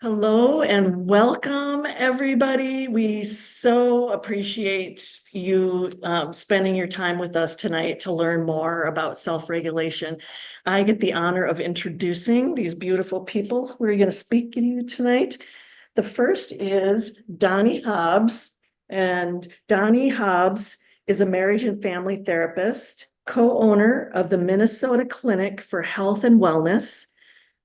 Hello and welcome, everybody. We so appreciate you spending your time with us tonight to learn more about self-regulation. I get the honor of introducing these beautiful people who are going to speak to you tonight. The first is Donny Hobbs, and Donny Hobbs is a marriage and family therapist, co-owner of the Minnesota Clinic for Health and Wellness,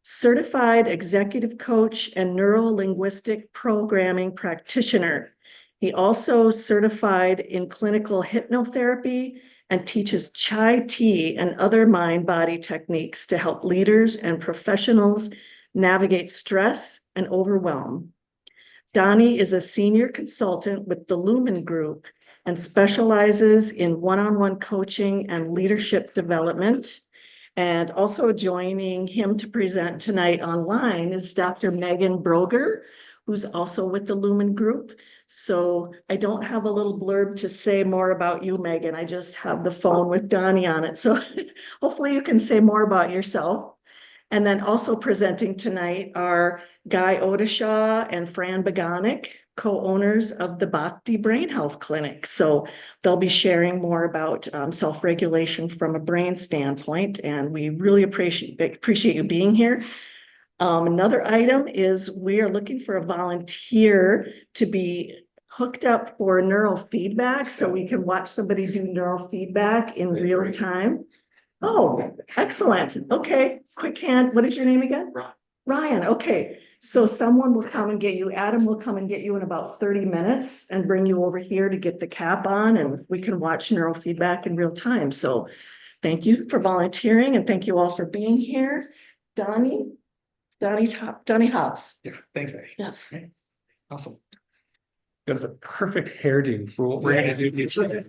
certified executive coach and neuro-linguistic programming practitioner. He also certified in clinical hypnotherapy and teaches chai tea and other mind-body techniques to help leaders and professionals navigate stress and overwhelm. Donnie is a senior consultant with the Lumin Group and specializes in one-on-one coaching and leadership development. And also joining him to present tonight online is Dr. Megan Broger, who's also with the Lumin Group. So I don't have a little blurb to say more about you, Megan. I just have the phone with Donnie on it. So hopefully you can say more about yourself. And then also presenting tonight are Guy Odishaw and Fran Bieganek, co-owners of the Bhakti Brain Health Clinic. So they'll be sharing more about self-regulation from a brain standpoint, and we really appreciate you being here. Another item is we are looking for a volunteer to be hooked up for neurofeedback so we can watch somebody do neurofeedback in real time. Oh, excellent. Okay, quick hand. What is your name again? Ryan. Okay. So someone will come and get you. Adam will come and get you in about 30 minutes and bring you over here to get the cap on, and we can watch neurofeedback in real time. So thank you for volunteering, and thank you all for being here. Donny Hobbs. Yeah, thanks, Eddie. Yes. Okay. Awesome. You have the perfect hairdo for what we're going to do today.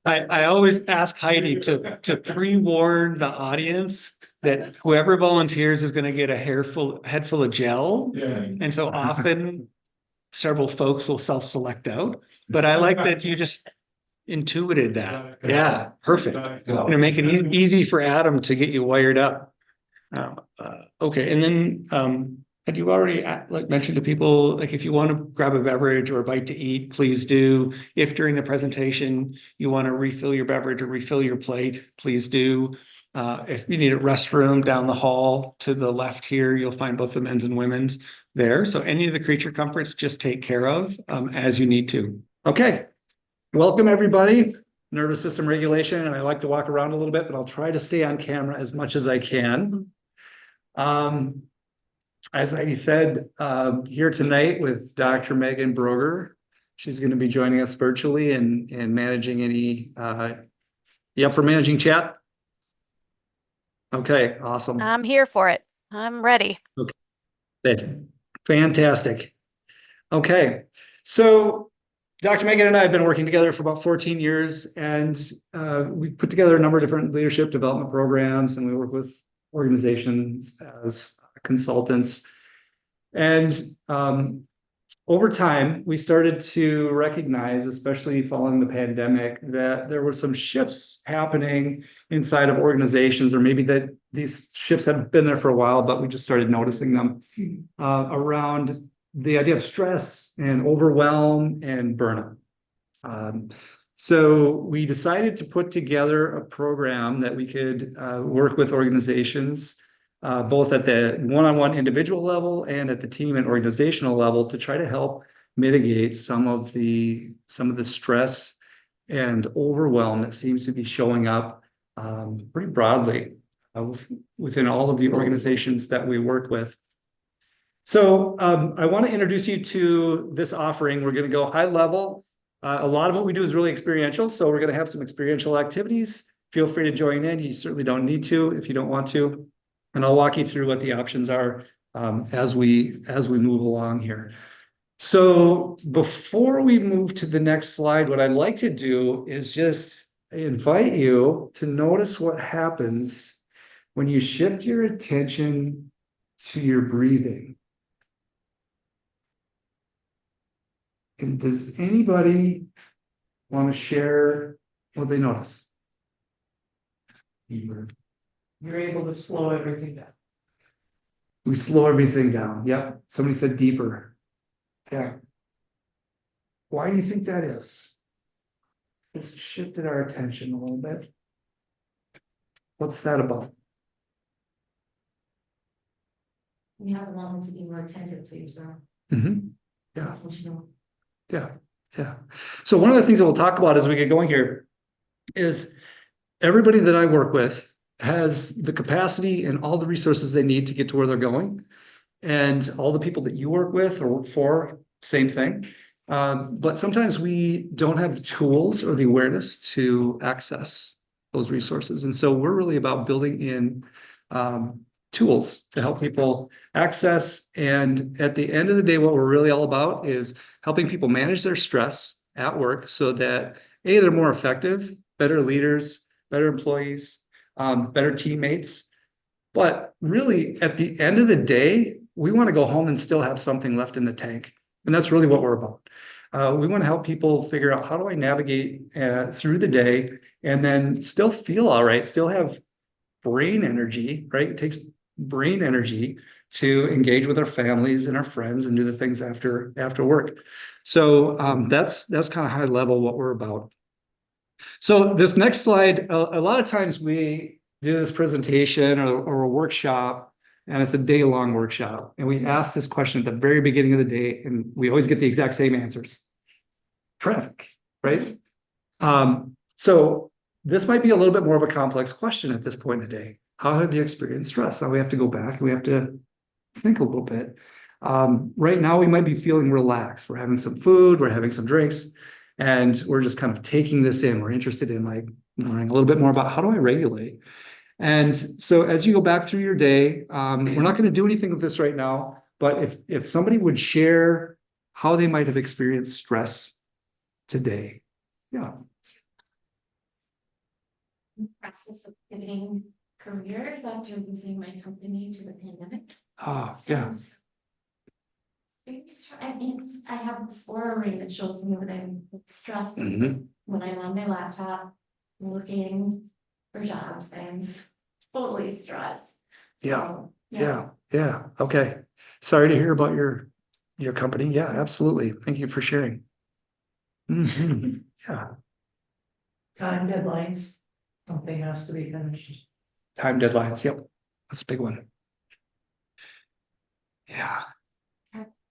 I always ask Heidi to pre-warn the audience that whoever volunteers is going to get a head full of gel. Yeah. And so often several folks will self-select out, but I like that you just intuited that. Yeah, perfect. Going to make it easy for Adam to get you wired up. Okay, and then had you already mentioned to people, like if you want to grab a beverage or a bite to eat, please do. If during the presentation you want to refill your beverage or refill your plate, please do. If you need a restroom down the hall to the left here, you'll find both the men's and women's there. So any of the creature comforts, just take care of as you need to. Okay, welcome everybody. Nervous system regulation, and I like to walk around a little bit, but I'll try to stay on camera as much as I can. As Heidi said, here tonight with Dr. Megan Broger. She's going to be joining us virtually and managing any, you up for managing chat? Okay, awesome. I'm here for it. I'm ready. Okay, fantastic. Okay, so Dr. Megan and I have been working together for about 14 years, and we put together a number of different leadership development programs, and we work with organizations as consultants. And over time, we started to recognize, especially following the pandemic, that there were some shifts happening inside of organizations, or maybe that these shifts have been there for a while, but we just started noticing them around the idea of stress and overwhelm and burnout. So we decided to put together a program that we could work with organizations, both at the one-on-one individual level and at the team and organizational level, to try to help mitigate some of the stress and overwhelm that seems to be showing up pretty broadly within all of the organizations that we work with. So I want to introduce you to this offering. We're going to go high level. A lot of what we do is really experiential. So we're going to have some experiential activities. Feel free to join in. You certainly don't need to if you don't want to. And I'll walk you through what the options are as we move along here. So before we move to the next slide, what I'd like to do is just invite you to notice what happens when you shift your attention to your breathing. And does anybody want to share what they notice? You're able to slow everything down. We slow everything down. Yep. Somebody said deeper. Yeah. Why do you think that is? It's shifted our attention a little bit. What's that about? You have a moment to be more attentive to yourself. Mm-hmm. Yeah. That's what you know. Yeah. Yeah. So one of the things that we'll talk about as we get going here is everybody that I work with has the capacity and all the resources they need to get to where they're going. And all the people that you work with or work for, same thing. But sometimes we don't have the tools or the awareness to access those resources. And so we're really about building in tools to help people access. And at the end of the day, what we're really all about is helping people manage their stress at work so that A, they're more effective, better leaders, better employees, better teammates. But really, at the end of the day, we want to go home and still have something left in the tank. And that's really what we're about. We want to help people figure out, how do I navigate through the day and then still feel all right, still have brain energy, right? It takes brain energy to engage with our families and our friends and do the things after work. So that's kind of high level what we're about. So this next slide, a lot of times we do this presentation or a workshop, and it's a day-long workshop. And we ask this question at the very beginning of the day, and we always get the exact same answers. Traffic, right? So this might be a little bit more of a complex question at this point in the day. How have you experienced stress? Now we have to go back and we have to think a little bit. Right now we might be feeling relaxed. We're having some food, we're having some drinks, and we're just kind of taking this in. We're interested in like learning a little bit more about how do I regulate? And so as you go back through your day, we're not going to do anything with this right now, but if somebody would share how they might have experienced stress today. Yeah. Process of pivoting careers after losing my company to the pandemic. Oh, yeah. I mean, I have this aura ring that shows me when I'm stressed. Mhm. When I'm on my laptop looking for jobs, I'm totally stressed. Yeah. So, Yeah. Okay. Sorry to hear about your company. Yeah, absolutely. Thank you for sharing. Mhm. Yeah. Time deadlines, something has to be finished. Time deadlines. Yep. That's a big one. Yeah.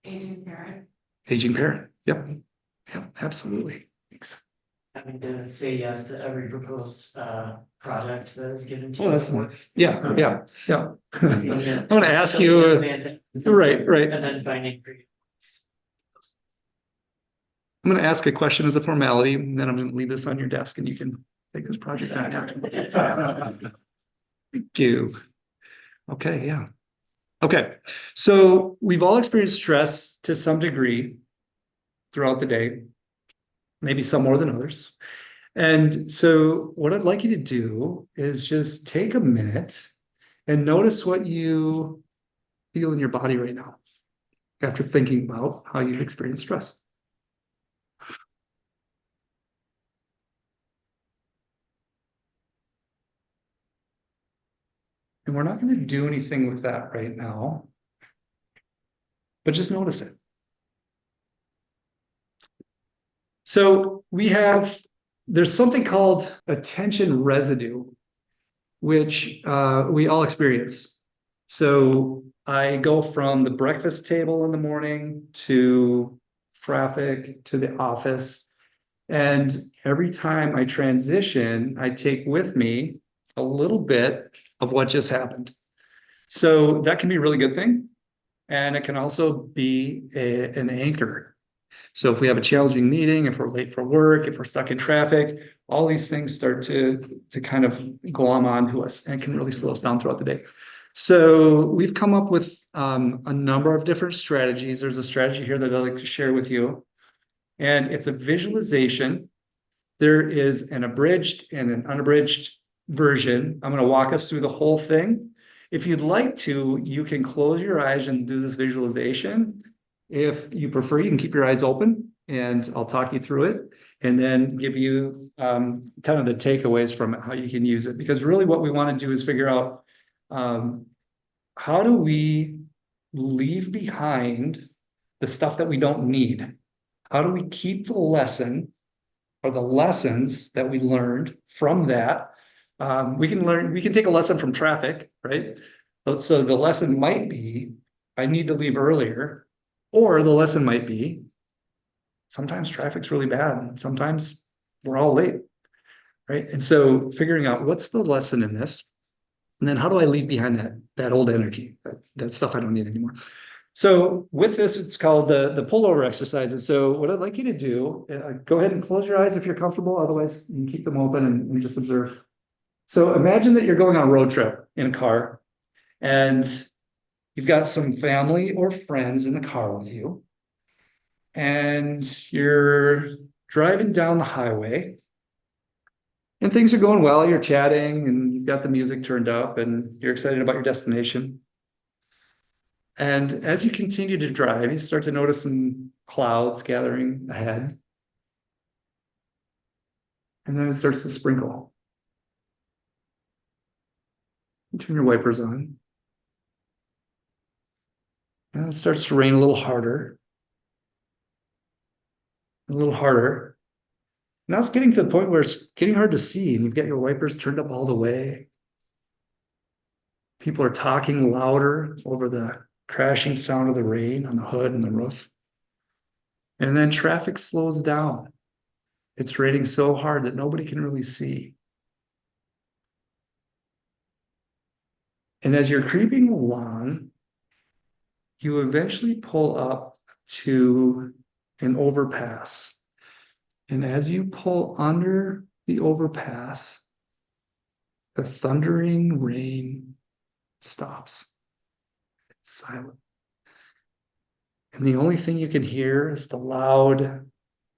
aging parent. Aging parent. Yep. Yep. Absolutely. Thanks. Having to say yes to every proposed project that is given to Oh, you. that's nice. Yeah. I'm going to ask you. Right. And then finding. I'm going to ask a question as a formality, and then I'm going to leave this on your desk, and you can take this project on. Thank you. Okay. Yeah. Okay. So we've all experienced stress to some degree throughout the day, maybe some more than others. And so what I'd like you to do is just take a minute and notice what you feel in your body right now after thinking about how you've experienced stress. And we're not going to do anything with that right now, but just notice it. So there's something called attention residue, which we all experience. So I go from the breakfast table in the morning to traffic to the office. And every time I transition, I take with me a little bit of what just happened. So that can be a really good thing. And it can also be an anchor. So if we have a challenging meeting, if we're late for work, if we're stuck in traffic, all these things start to kind of glom onto us and can really slow us down throughout the day. So we've come up with a number of different strategies. There's a strategy here that I'd like to share with you. And it's a visualization. There is an abridged and an unabridged version. I'm going to walk us through the whole thing. If you'd like to, you can close your eyes and do this visualization. If you prefer, you can keep your eyes open and I'll talk you through it and then give you kind of the takeaways from it, how you can use it. Because really what we want to do is figure out how do we leave behind the stuff that we don't need? How do we keep the lesson or the lessons that we learned from that? We can take a lesson from traffic, right? So the lesson might be, I need to leave earlier, or the lesson might be, sometimes traffic's really bad. Sometimes we're all late, right? And so figuring out what's the lesson in this, and then how do I leave behind that old energy, that stuff I don't need anymore. So with this, it's called the pullover exercises. So what I'd like you to do, go ahead and close your eyes if you're comfortable. Otherwise, you can keep them open and just observe. So imagine that you're going on a road trip in a car, and you've got some family or friends in the car with you, and you're driving down the highway, and things are going well. You're chatting, and you've got the music turned up, and you're excited about your destination. And as you continue to drive, you start to notice some clouds gathering ahead. And then it starts to sprinkle. You turn your wipers on. And it starts to rain a little harder. A little harder. Now it's getting to the point where it's getting hard to see, and you've got your wipers turned up all the way. People are talking louder over the crashing sound of the rain on the hood and the roof. And then traffic slows down. It's raining so hard that nobody can really see. And as you're creeping along, you eventually pull up to an overpass. And as you pull under the overpass, the thundering rain stops. It's silent. And the only thing you can hear is the loud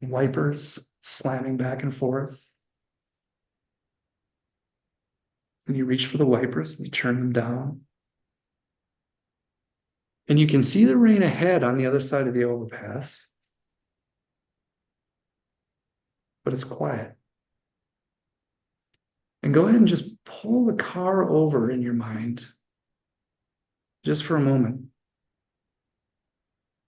wipers slamming back and forth. And you reach for the wipers and you turn them down. And you can see the rain ahead on the other side of the overpass. But it's quiet. And go ahead and just pull the car over in your mind, just for a moment.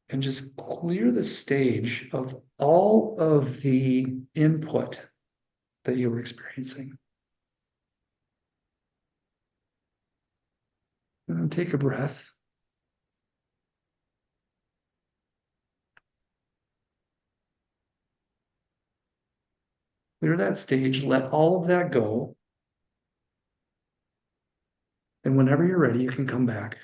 And just clear the stage of all of the input that you were experiencing. And then take a breath. Clear that stage, let all of that go. And whenever you're ready, you can come back.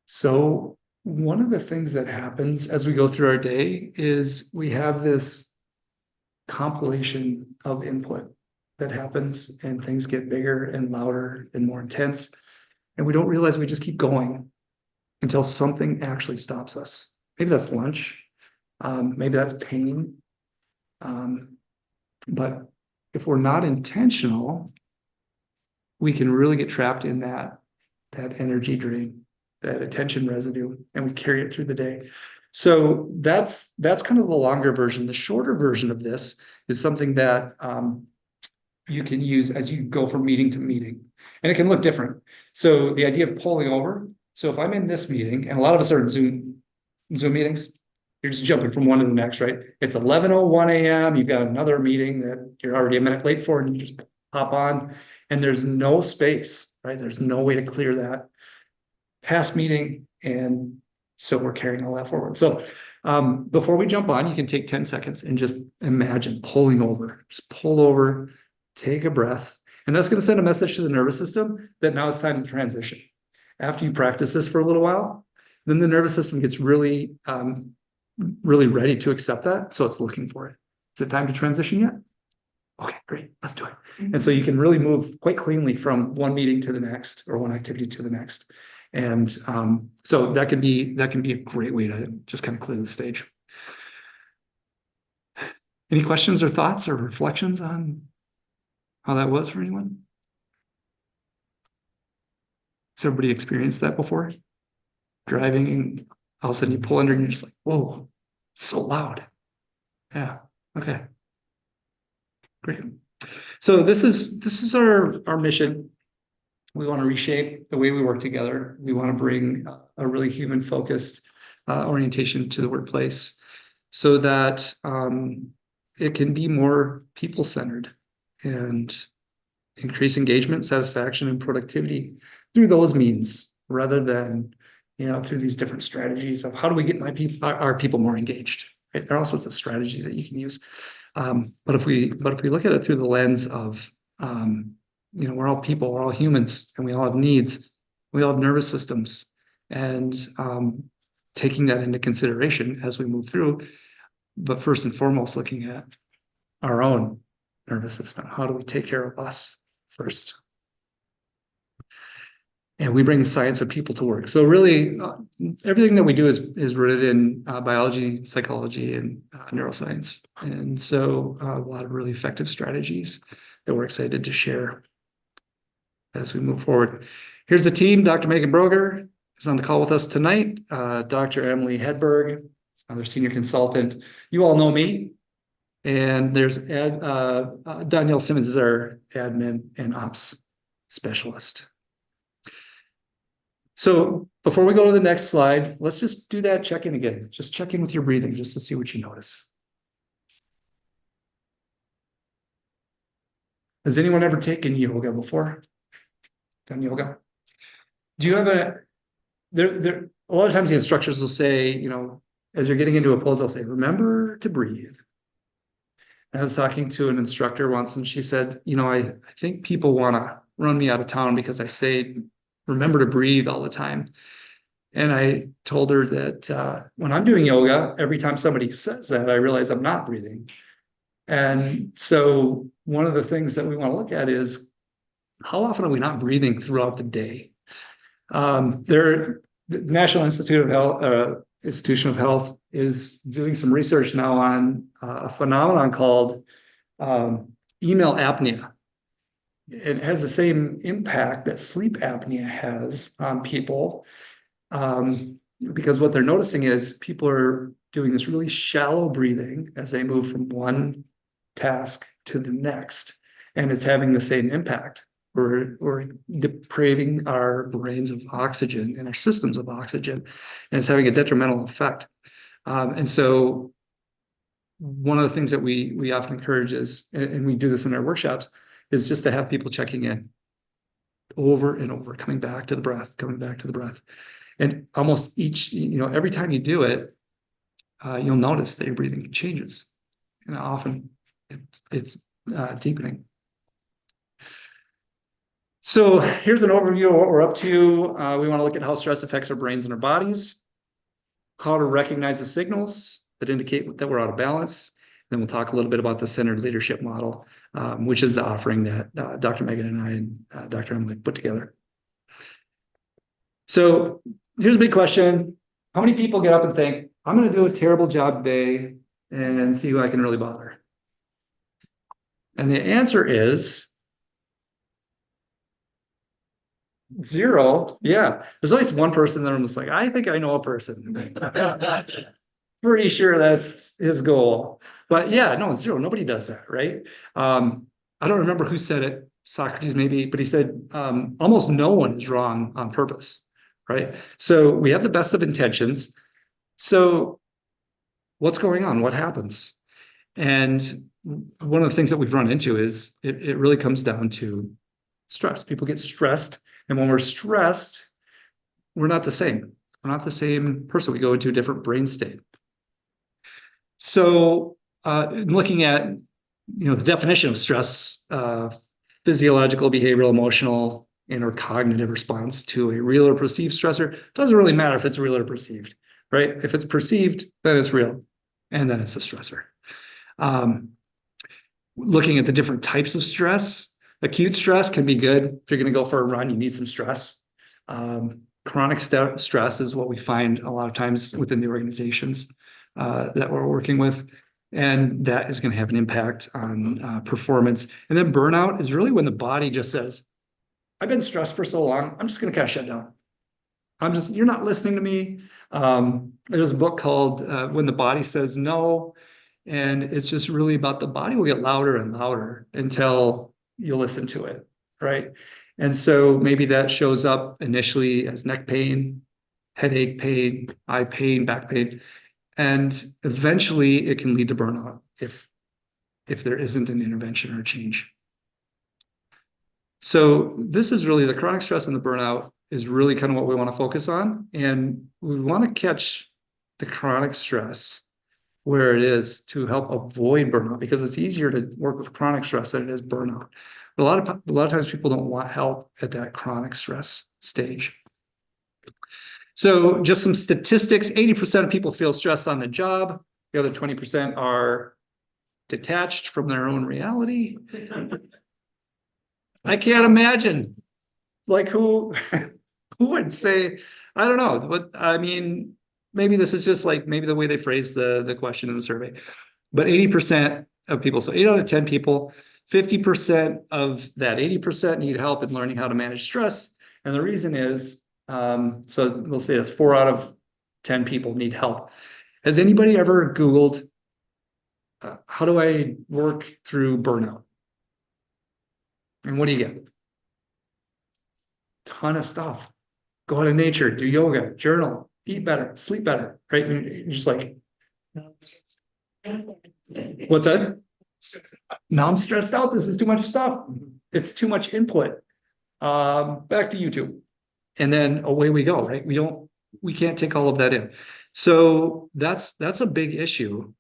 So one of the things that happens as we go through our day is we have this compilation of input that happens, and things get bigger and louder and more intense. And we don't realize we just keep going until something actually stops us. Maybe that's lunch. Maybe that's pain. But if we're not intentional, we can really get trapped in that energy drain, that attention residue, and we carry it through the day. So that's kind of the longer version. The shorter version of this is something that you can use as you go from meeting to meeting, and it can look different. So the idea of pulling over. So if I'm in this meeting, and a lot of us are in Zoom meetings, you're just jumping from one to the next, right? It's 11:01 a.m. You've got another meeting that you're already a minute late for, and you just hop on, and there's no space, right? There's no way to clear that past meeting, and so we're carrying all that forward. So before we jump on, you can take 10 seconds and just imagine pulling over. Just pull over, take a breath, and that's going to send a message to the nervous system that now it's time to transition. After you practice this for a little while, then the nervous system gets really ready to accept that. So it's looking for it. Is it time to transition yet? Okay, great. Let's do it. And so you can really move quite cleanly from one meeting to the next, or one activity to the next. And so that can be a great way to just kind of clear the stage. Any questions or thoughts or reflections on how that was for anyone? Has everybody experienced that before? Driving, and all of a sudden you pull under and you're just like, whoa, it's so loud. Yeah, okay. Great. So this is our mission. We want to reshape the way we work together. We want to bring a really human focused orientation to the workplace so that it can be more people centered and increase engagement, satisfaction, and productivity through those means rather than, through these different strategies of how do we get our people more engaged. Right? There are all sorts of strategies that you can use. But if we look at it through the lens of, we're all people, we're all humans, and we all have needs, we all have nervous systems, and taking that into consideration as we move through, but first and foremost, looking at our own nervous system. How do we take care of us first? And we bring the science of people to work. So really, everything that we do is rooted in biology, psychology, and neuroscience. And so a lot of really effective strategies that we're excited to share as we move forward. Here's the team. Dr. Megan Broger is on the call with us tonight. Dr. Emily Hedberg, another senior consultant. You all know me. And there's Danielle Simmons is our admin and ops specialist. So before we go to the next slide, let's just do that check-in again. Just check in with your breathing just to see what you notice. Has anyone ever taken yoga before? Done yoga? Do you have a lot of times the instructors will say, as you're getting into a pose, they'll say, remember to breathe. I was talking to an instructor once and she said, I think people want to run me out of town because I say, remember to breathe all the time. And I told her that when I'm doing yoga, every time somebody says that, I realize I'm not breathing. And so one of the things that we want to look at is how often are we not breathing throughout the day? The National Institution of Health is doing some research now on a phenomenon called email apnea. It has the same impact that sleep apnea has on people, because what they're noticing is people are doing this really shallow breathing as they move from one task to the next, and it's having the same impact. We're depraving our brains of oxygen and our systems of oxygen, and it's having a detrimental effect. And so one of the things that we often encourage is, and we do this in our workshops, is just to have people checking in over and over, coming back to the breath. And almost every time you do it, you'll notice that your breathing changes. And often it's deepening. So here's an overview of what we're up to. We want to look at how stress affects our brains and our bodies, how to recognize the signals that indicate that we're out of balance. Then we'll talk a little bit about the centered leadership model, which is the offering that Dr. Megan and I and Dr. Emily put together. So here's a big question. How many people get up and think, I'm going to do a terrible job today and see who I can really bother? And the answer is 0. Yeah. There's always one person that I'm just like, I think I know a person. Pretty sure that's his goal. But yeah, no, 0. Nobody does that, right? I don't remember who said it, Socrates maybe, but he said almost no one is wrong on purpose, right? So we have the best of intentions. So what's going on? What happens? And one of the things that we've run into is it really comes down to stress. People get stressed. And when we're stressed, we're not the same. We're not the same person. We go into a different brain state. So looking at, the definition of stress, physiological, behavioral, emotional, and or cognitive response to a real or perceived stressor, doesn't really matter if it's real or perceived, right? If it's perceived, then it's real, and then it's a stressor. Looking at the different types of stress, acute stress can be good. If you're going to go for a run, you need some stress. Chronic stress is what we find a lot of times within the organizations that we're working with. And that is going to have an impact on performance. And then burnout is really when the body just says, I've been stressed for so long, I'm just going to kind of shut down. You're not listening to me. There's a book called When the Body Says No. And it's just really about the body will get louder and louder until you listen to it, right? And so maybe that shows up initially as neck pain, headache pain, eye pain, back pain, and eventually it can lead to burnout if there isn't an intervention or change. So this is really the chronic stress and the burnout is really kind of what we want to focus on. And we want to catch the chronic stress where it is to help avoid burnout, because it's easier to work with chronic stress than it is burnout. But a lot of times people don't want help at that chronic stress stage. So just some statistics, 80% of people feel stress on the job. The other 20% are detached from their own reality. I can't imagine, like, who would say, I don't know, what I mean, maybe this is just like maybe the way they phrase the question in the survey, but 80% of people, so 8 out of 10 people, 50% of that 80% need help in learning how to manage stress. And the reason is, so we'll say that's 4 out of 10 people need help. Has anybody ever Googled, how do I work through burnout? And what do you get? Ton of stuff. Go out in nature, do yoga, journal, eat better, sleep better, right? And you're just like, what's that? Now I'm stressed out. This is too much stuff. It's too much input. Back to YouTube. And then away we go, right? We can't take all of that in. So that's a big issue.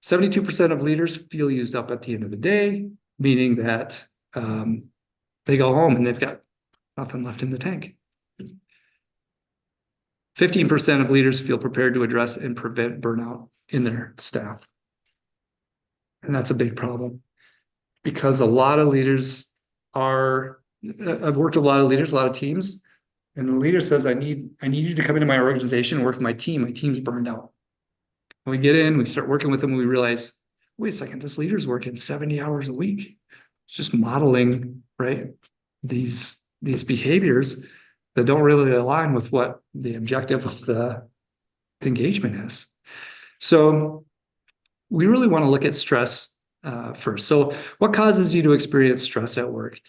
72% of leaders feel used up at the end of the day, meaning that they go home and they've got nothing left in the tank. 15% of leaders feel prepared to address and prevent burnout in their staff. And that's a big problem because a lot of leaders I've worked with a lot of leaders, a lot of teams, and the leader says, I need you to come into my organization and work with my team. My team's burned out. When we get in, we start working with them, we realize, wait a second, this leader's working 70 hours a week. It's just modeling, right? These behaviors that don't really align with what the objective of the engagement is. So we really want to look at stress first. So what causes you to experience stress at work?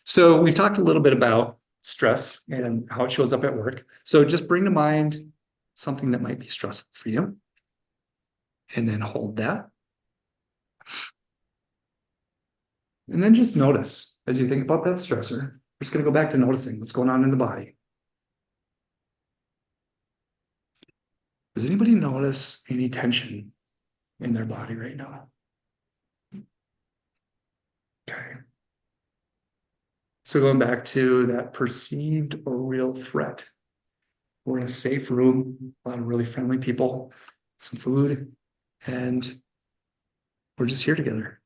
So we've talked a little bit about stress and how it shows up at work. So just bring to mind something that might be stressful for you. And then hold that. And then just notice as you think about that stressor. We're just going to go back to noticing what's going on in the body. Does anybody notice any tension in their body right now? Okay. So going back to that perceived or real threat. We're in a safe room, a lot of really friendly people, some food, and we're just here together.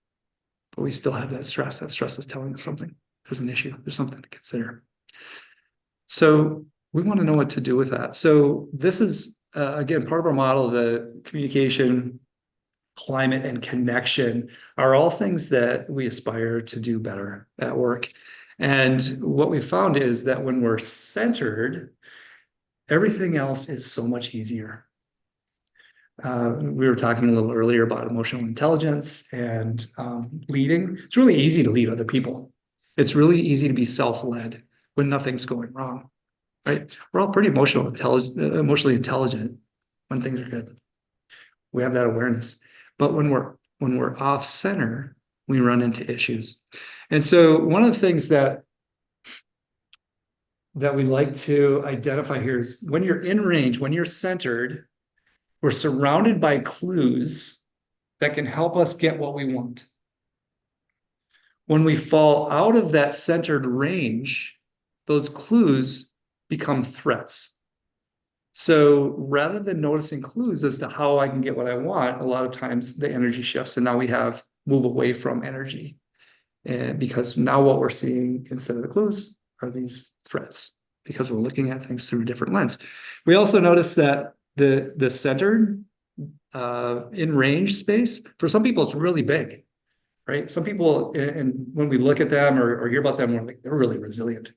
But we still have that stress. That stress is telling us something. There's an issue. There's something to consider. So we want to know what to do with that. So this is, again, part of our model, the communication, climate, and connection are all things that we aspire to do better at work. And what we found is that when we're centered, everything else is so much easier. We were talking a little earlier about emotional intelligence and leading. It's really easy to lead other people. It's really easy to be self-led when nothing's going wrong, right? We're all pretty emotionally intelligent when things are good. We have that awareness. But when we're off center, we run into issues. And so one of the things that we like to identify here is when you're in range, when you're centered, we're surrounded by clues that can help us get what we want. When we fall out of that centered range, those clues become threats. So rather than noticing clues as to how I can get what I want, a lot of times the energy shifts and now we move away from energy. And because now what we're seeing instead of the clues are these threats because we're looking at things through a different lens. We also notice that the centered in range space, for some people, it's really big, right? Some people, and when we look at them or hear about them, we're like, they're really resilient.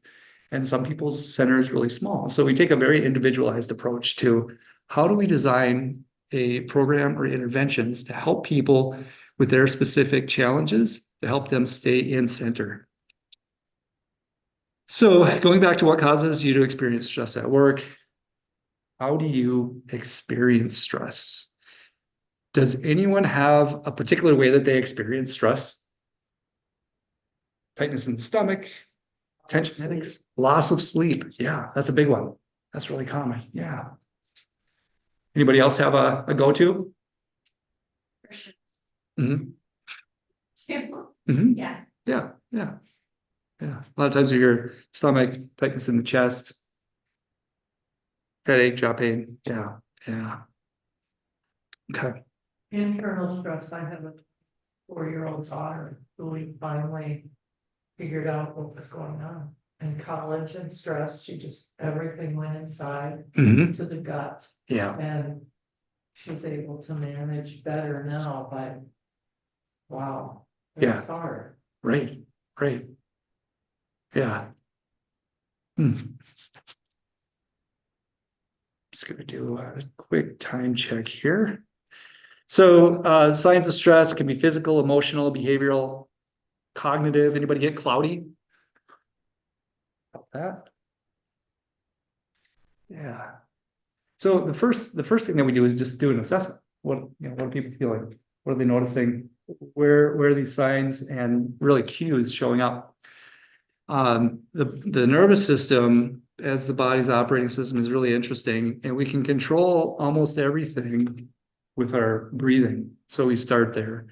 And some people's center is really small. So we take a very individualized approach to how do we design a program or interventions to help people with their specific challenges to help them stay in center. So going back to what causes you to experience stress at work, how do you experience stress? Does anyone have a particular way that they experience stress? Tightness in the stomach, tension headaches, loss of sleep. Yeah, that's a big one. That's really common. Yeah. Anybody else have a go-to? Mm-hmm. Mm-hmm. Yeah. Yeah, yeah, yeah. A lot of times you hear stomach, tightness in the chest, headache, jaw pain. Yeah, yeah. Okay. Internal stress. I have a 4-year-old daughter who we finally figured out what was going on. In college and stress, everything went inside Mm-hmm. to the gut, Yeah, and she's able to manage better now, but wow, Yeah. it's hard. right, right. Yeah. Hmm. Just gonna do a quick time check here. So signs of stress can be physical, emotional, behavioral, cognitive. Anybody get cloudy? About that? Yeah. So the first thing that we do is just do an assessment. What are people feeling? What are they noticing? Where are these signs and really cues showing up? The nervous system as the body's operating system is really interesting, and we can control almost everything with our breathing. So we start there.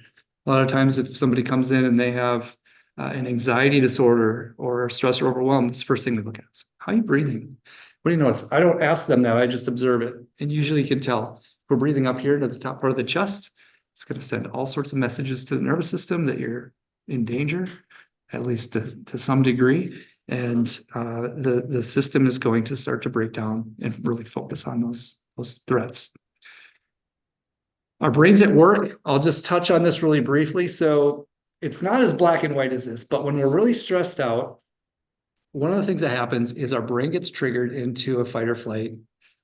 A lot of times if somebody comes in and they have an anxiety disorder or stress or overwhelm, it's the first thing we look at is, how are you breathing? What do you notice? I don't ask them that, I just observe it. And usually you can tell. If we're breathing up here to the top part of the chest, it's going to send all sorts of messages to the nervous system that you're in danger, at least to some degree. And the system is going to start to break down and really focus on those threats. Our brain's at work. I'll just touch on this really briefly. So it's not as black and white as this, but when we're really stressed out, one of the things that happens is our brain gets triggered into a fight or flight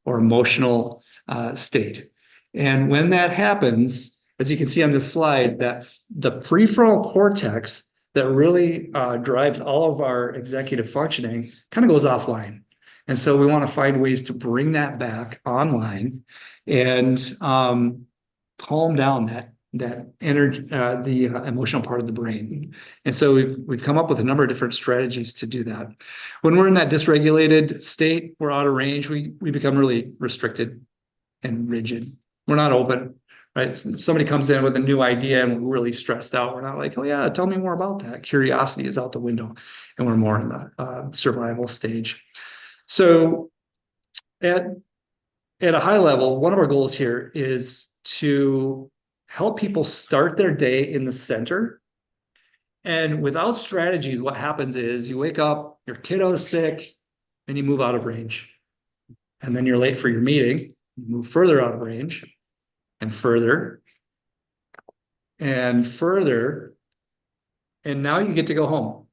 or emotional state. And when that happens, as you can see on this slide, that the prefrontal cortex that really drives all of our executive functioning kind of goes offline. And so we want to find ways to bring that back online and calm down that energy, the emotional part of the brain. And so we've come up with a number of different strategies to do that. When we're in that dysregulated state, we're out of range, we become really restricted and rigid. We're not open, right? Somebody comes in with a new idea and we're really stressed out. We're not like, oh yeah, tell me more about that. Curiosity is out the window, and we're more in the survival stage. So at a high level, one of our goals here is to help people start their day in the center. And without strategies, what happens is you wake up, your kiddo is sick, and you move out of range. And then you're late for your meeting, you move further out of range, and further, and further, and now you get to go home.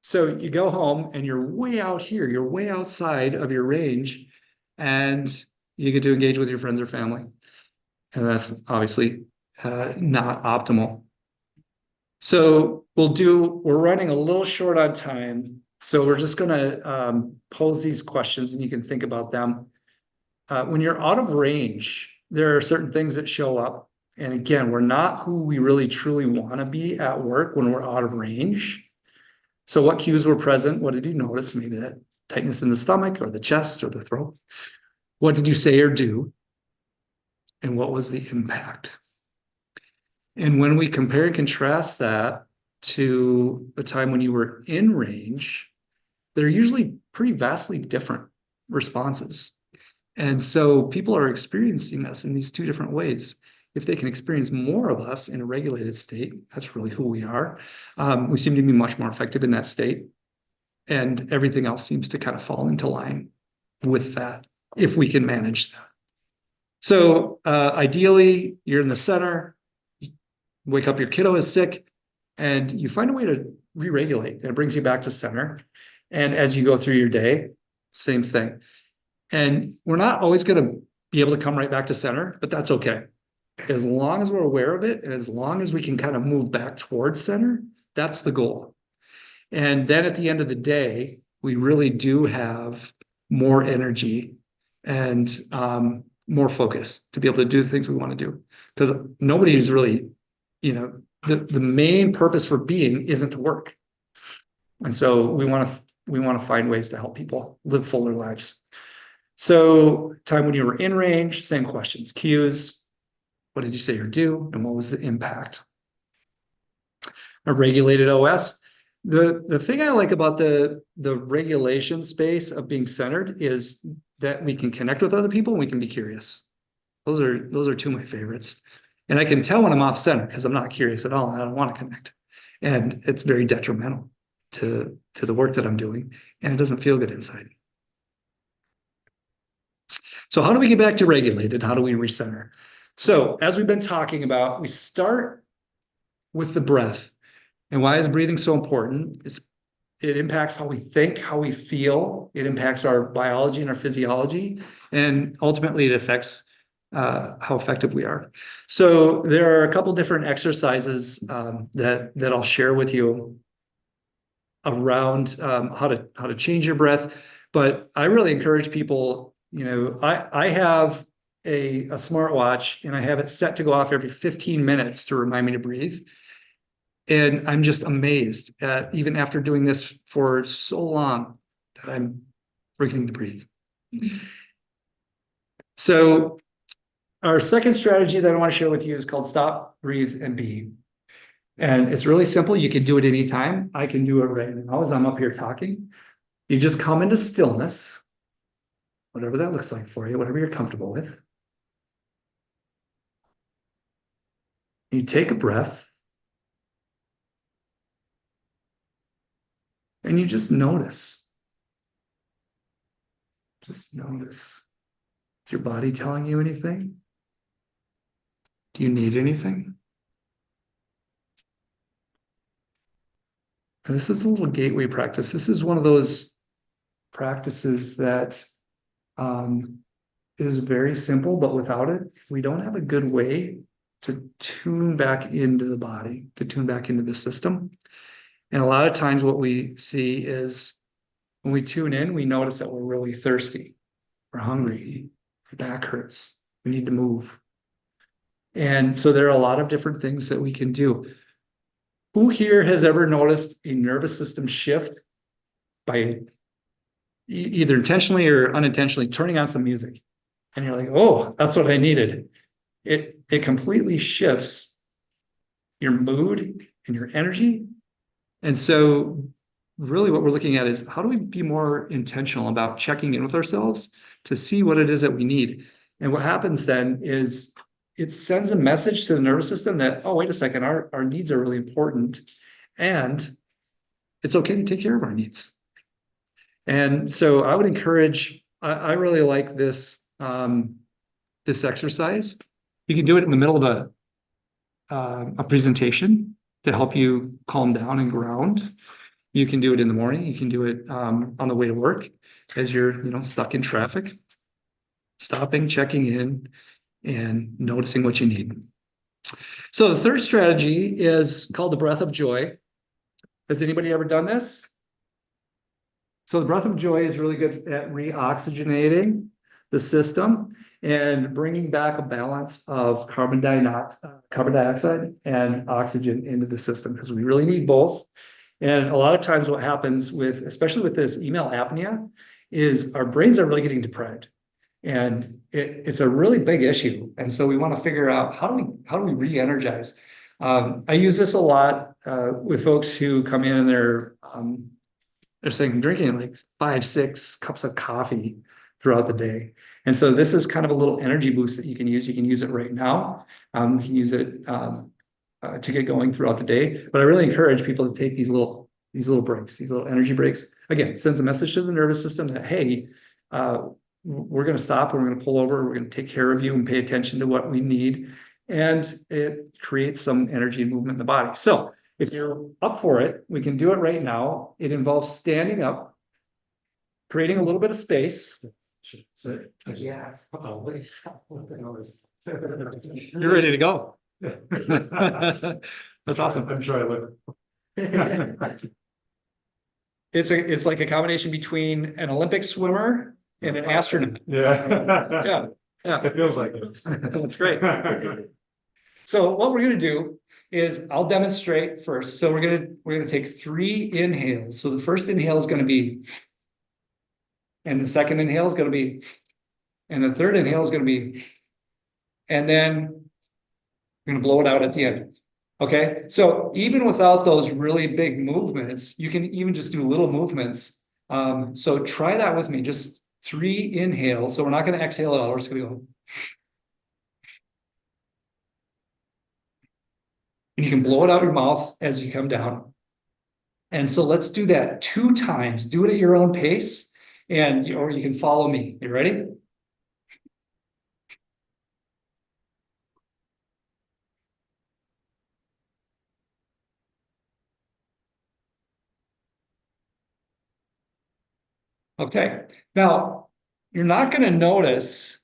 So you go home and you're way out here, you're way outside of your range, and you get to engage with your friends or family. And that's obviously not optimal. So we're running a little short on time. So we're just going to pose these questions and you can think about them. When you're out of range, there are certain things that show up. And again, we're not who we really truly want to be at work when we're out of range. So what cues were present? What did you notice? Maybe that tightness in the stomach or the chest or the throat. What did you say or do? And what was the impact? And when we compare and contrast that to a time when you were in range, they're usually pretty vastly different responses. And so people are experiencing us in these two different ways. If they can experience more of us in a regulated state, that's really who we are. We seem to be much more effective in that state. And everything else seems to kind of fall into line with that, if we can manage that. So ideally, you're in the center, you wake up, your kiddo is sick, and you find a way to re-regulate. And it brings you back to center. And as you go through your day, same thing. And we're not always going to be able to come right back to center, but that's okay. As long as we're aware of it, and as long as we can kind of move back towards center, that's the goal. And then at the end of the day, we really do have more energy and more focus to be able to do the things we want to do. Because nobody's really, the main purpose for being isn't to work. And so we want to find ways to help people live fuller lives. So time when you were in range, same questions, cues. What did you say or do? And what was the impact? A regulated OS. The thing I like about the regulation space of being centered is that we can connect with other people and we can be curious. Those are two of my favorites. And I can tell when I'm off center because I'm not curious at all and I don't want to connect. And it's very detrimental to the work that I'm doing, and it doesn't feel good inside. So how do we get back to regulated? How do we recenter? So as we've been talking about, we start with the breath. And why is breathing so important? It impacts how we think, how we feel. It impacts our biology and our physiology. And ultimately, it affects how effective we are. So there are a couple different exercises that I'll share with you around how to change your breath. But I really encourage people, I have a smartwatch and I have it set to go off every 15 minutes to remind me to breathe. And I'm just amazed at, even after doing this for so long, that I'm forgetting to breathe. So our second strategy that I want to share with you is called stop, breathe, and be. And it's really simple. You can do it anytime. I can do it right now as I'm up here talking. You just come into stillness, whatever that looks like for you, whatever you're comfortable with. You take a breath. And you just notice. Just notice. Is your body telling you anything? Do you need anything? And this is a little gateway practice. This is one of those practices that is very simple, but without it, we don't have a good way to tune back into the body, to tune back into the system. And a lot of times what we see is when we tune in, we notice that we're really thirsty, we're hungry, our back hurts, we need to move. And so there are a lot of different things that we can do. Who here has ever noticed a nervous system shift by either intentionally or unintentionally turning on some music? And you're like, oh, that's what I needed. It completely shifts your mood and your energy. And so really what we're looking at is how do we be more intentional about checking in with ourselves to see what it is that we need? And what happens then is it sends a message to the nervous system that, oh, wait a second, our needs are really important. And it's okay to take care of our needs. And so I would encourage, I really like this, this exercise. You can do it in the middle of a presentation to help you calm down and ground. You can do it in the morning. You can do it on the way to work as you're, stuck in traffic, stopping, checking in, and noticing what you need. So the third strategy is called the breath of joy. Has anybody ever done this? So the breath of joy is really good at reoxygenating the system and bringing back a balance of carbon dioxide and oxygen into the system, because we really need both. And a lot of times what happens with, especially with this email apnea, is our brains are really getting deprived. And it's a really big issue. And so we want to figure out how do we re-energize? I use this a lot with folks who come in and they're saying I'm drinking like 5-6 cups of coffee throughout the day. And so this is kind of a little energy boost that you can use. You can use it right now. You can use it to get going throughout the day. But I really encourage people to take these little breaks, these little energy breaks. Again, it sends a message to the nervous system that, hey, we're going to stop, we're going to pull over, we're going to take care of you and pay attention to what we need. And it creates some energy and movement in the body. So if you're up for it, we can do it right now. It involves standing up, creating a little bit of space. Yeah. You're ready to go. That's awesome. I'm sure I would. It's like a combination between an Olympic swimmer and an astronaut. Yeah. Yeah, It feels like it. that's great. So what we're gonna do is I'll demonstrate first. So we're gonna take 3 inhales. So the first inhale is gonna be, and the second inhale is gonna be, and the third inhale is gonna be, and then we're gonna blow it out at the end. Okay, so even without those really big movements, you can even just do little movements. So try that with me, just 3 inhales. So we're not gonna exhale at all, we're just gonna go. And you can blow it out your mouth as you come down. And so let's do that 2 times. Do it at your own pace, or you can follow me. You ready? Okay, now you're not going to notice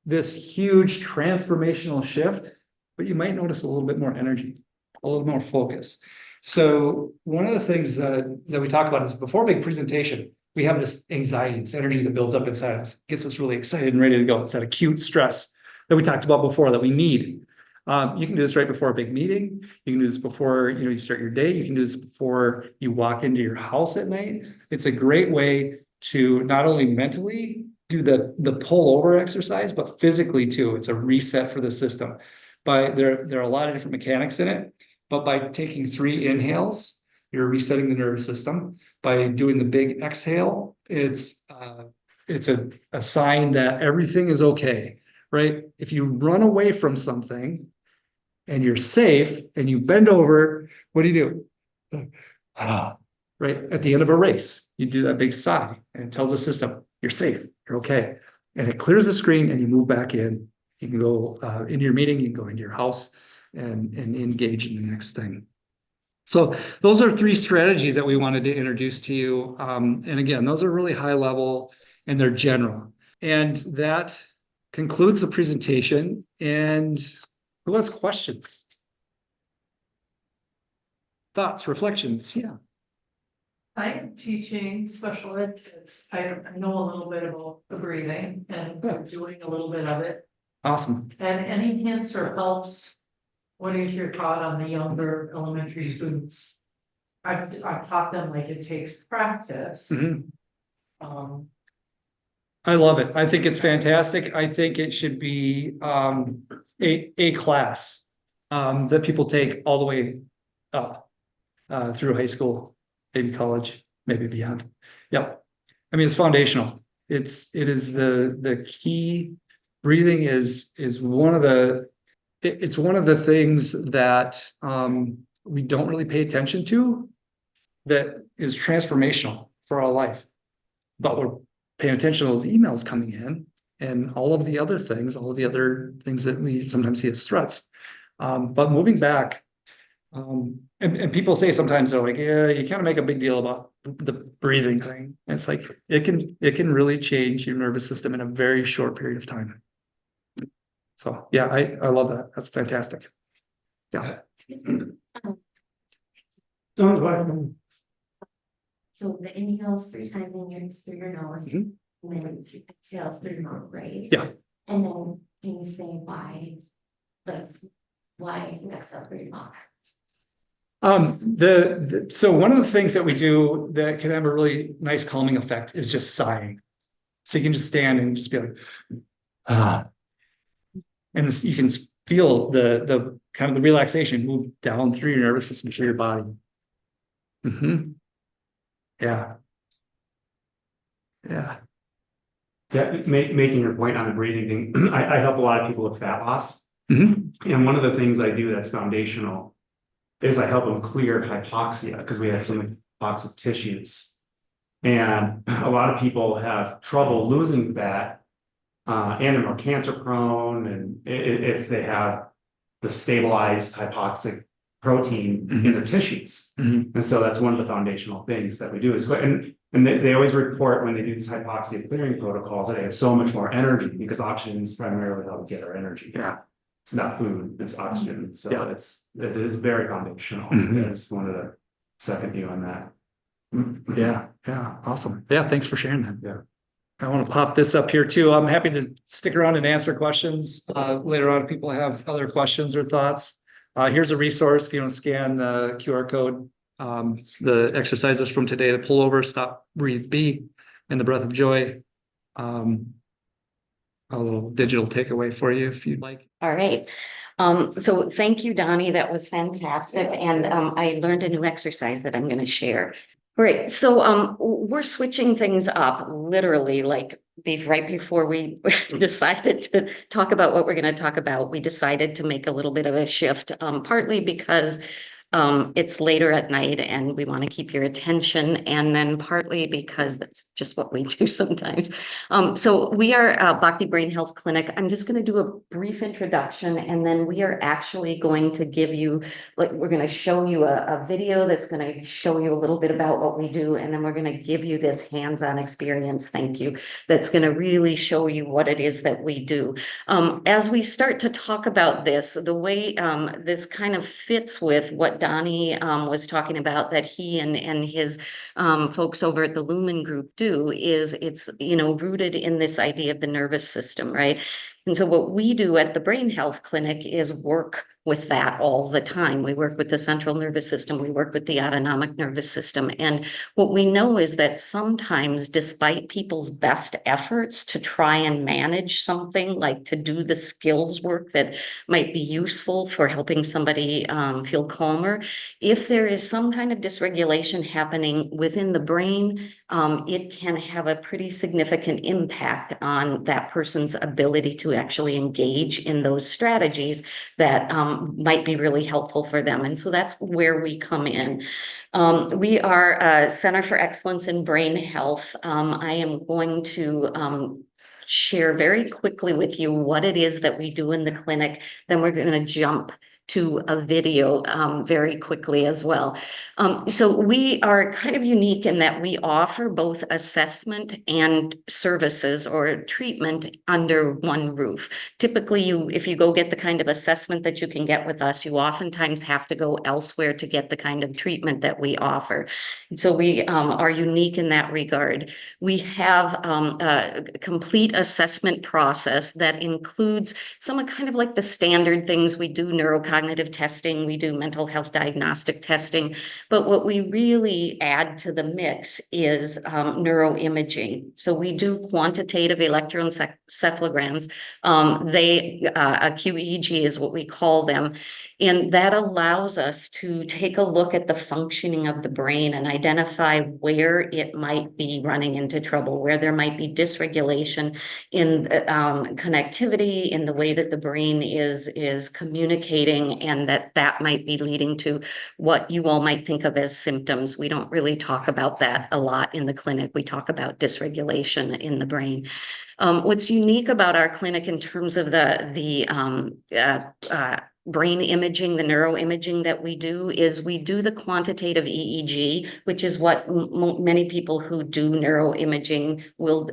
this huge transformational shift, but you might notice a little bit more energy, a little more focus. So one of the things that we talk about is before a big presentation, we have this anxiety, this energy that builds up inside us, gets us really excited and ready to go. It's that acute stress that we talked about before that we need. You can do this right before a big meeting. You can do this before you start your day. You can do this before you walk into your house at night. It's a great way to not only mentally do the pullover exercise, but physically too. It's a reset for the system. But there are a lot of different mechanics in it. But by taking 3 inhales, you're resetting the nervous system. By doing the big exhale, it's a sign that everything is okay, right? If you run away from something and you're safe and you bend over, what do? Right at the end of a race, you do that big sigh and it tells the system you're safe, you're okay. And it clears the screen and you move back in. You can go into your meeting, you can go into your house and engage in the next thing. So those are 3 strategies that we wanted to introduce to you. And again, those are really high level and they're general. And that concludes the presentation. And who has questions? Thoughts, reflections? Yeah. I am teaching special ed kids. I know a little bit about the breathing and I'm doing a little bit of it. Awesome. And any hints or helps, what is your thought on the younger elementary students? I've taught them like it takes practice. I love it. I think it's fantastic. I think it should be a class that people take all the way up through high school, maybe college, maybe beyond. Yep. I mean, it's foundational. It is the key. Breathing is one of the things that we don't really pay attention to that is transformational for our life. But we're paying attention to those emails coming in and all of the other things that we sometimes see as threats. But moving back, and people say sometimes they're like, yeah, you kind of make a big deal about the breathing thing. And it's like it can really change your nervous system in a very short period of time. So yeah, I love that. That's fantastic. Yeah. So the inhales 3 times through your nose, Mhm. and then exhales through your mouth, right? Yeah. And then can you say why you exhale through your mouth? So one of the things that we do that can have a really nice calming effect is just sighing. So you can just stand and just be like, and you can feel the kind of the relaxation move down through your nervous system through your body. Yeah. Making your point on the breathing thing, I help a lot of people with fat loss. Mhm. And one of the things I do that's foundational is I help them clear hypoxia because we have some hypoxic tissues. And a lot of people have trouble losing fat and are more cancer prone. And if they have the stabilized hypoxic protein in their tissues. Mhm. And so that's one of the foundational things that we do is, and they always report when they do these hypoxia clearing protocols that they have so much more energy because oxygen is primarily how we get our energy. Yeah. It's not food, it's oxygen. So Yeah. it is very foundational. Mhm. I just wanted to second you on that. Yeah, awesome. Yeah, thanks for sharing that. Yeah. I want to pop this up here too. I'm happy to stick around and answer questions later on if people have other questions or thoughts. Here's a resource if you want to scan the QR code. The exercises from today, the pullover, stop, breathe, be, and the breath of joy. A little digital takeaway for you if you'd like. All right. So thank you, Donnie. That was fantastic. And I learned a new exercise that I'm going to share. Great. So we're switching things up literally like right before we decided to talk about what we're going to talk about. We decided to make a little bit of a shift, partly because it's later at night and we want to keep your attention, and then partly because that's just what we do sometimes. So we are Bhakti Brain Health Clinic. I'm just going to do a brief introduction, and then we are actually going to give you, like, we're going to show you a video that's going to show you a little bit about what we do, and then we're going to give you this hands-on experience, thank you, that's going to really show you what it is that we do. As we start to talk about this, the way this kind of fits with what Donnie was talking about, that he and his folks over at the Lumin Group do, is it's, you know, rooted in this idea of the nervous system, right? And so what we do at the Brain Health Clinic is work with that all the time. We work with the central nervous system. We work with the autonomic nervous system. And what we know is that sometimes, despite people's best efforts to try and manage something, like to do the skills work that might be useful for helping somebody feel calmer, if there is some kind of dysregulation happening within the brain, it can have a pretty significant impact on that person's ability to actually engage in those strategies that might be really helpful for them. And so that's where we come in. We are a Center for Excellence in Brain Health. I am going to share very quickly with you what it is that we do in the clinic. Then we're going to jump to a video very quickly as well. So we are kind of unique in that we offer both assessment and services or treatment under one roof. Typically, if you go get the kind of assessment that you can get with us, you oftentimes have to go elsewhere to get the kind of treatment that we offer. And so we are unique in that regard. We have a complete assessment process that includes some kind of like the standard things. We do neurocognitive testing, we do mental health diagnostic testing, but what we really add to the mix is neuroimaging. So we do quantitative electroencephalograms. A QEEG is what we call them. And that allows us to take a look at the functioning of the brain and identify where it might be running into trouble, where there might be dysregulation in connectivity, in the way that the brain is communicating, and that might be leading to what you all might think of as symptoms. We don't really talk about that a lot in the clinic. We talk about dysregulation in the brain. What's unique about our clinic in terms of the brain imaging, the neuroimaging that we do, is we do the quantitative EEG, which is what many people who do neuroimaging will,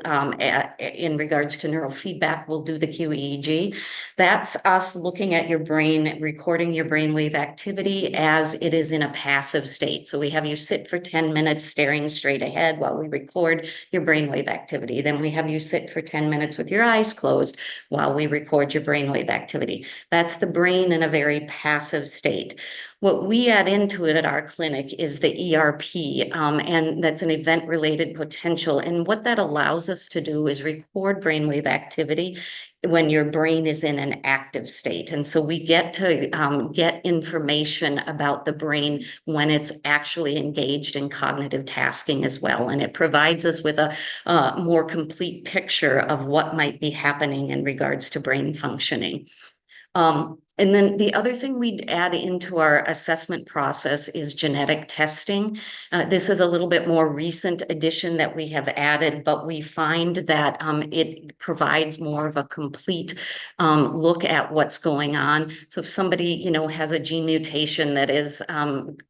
in regards to neurofeedback, will do the QEEG. That's us looking at your brain, recording your brainwave activity as it is in a passive state. So we have you sit for 10 minutes staring straight ahead while we record your brainwave activity. Then we have you sit for 10 minutes with your eyes closed while we record your brainwave activity. That's the brain in a very passive state. What we add into it at our clinic is the ERP, and that's an event-related potential. And what that allows us to do is record brainwave activity when your brain is in an active state. And so we get to get information about the brain when it's actually engaged in cognitive tasking as well. And it provides us with a more complete picture of what might be happening in regards to brain functioning. And then the other thing we'd add into our assessment process is genetic testing. This is a little bit more recent addition that we have added, but we find that it provides more of a complete look at what's going on. So if somebody, you know, has a gene mutation that is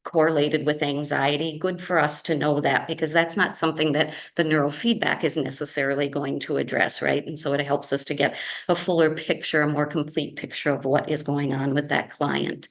correlated with anxiety, good for us to know that, because that's not something that the neurofeedback is necessarily going to address, right? And so it helps us to get a fuller picture, a more complete picture of what is going on with that client.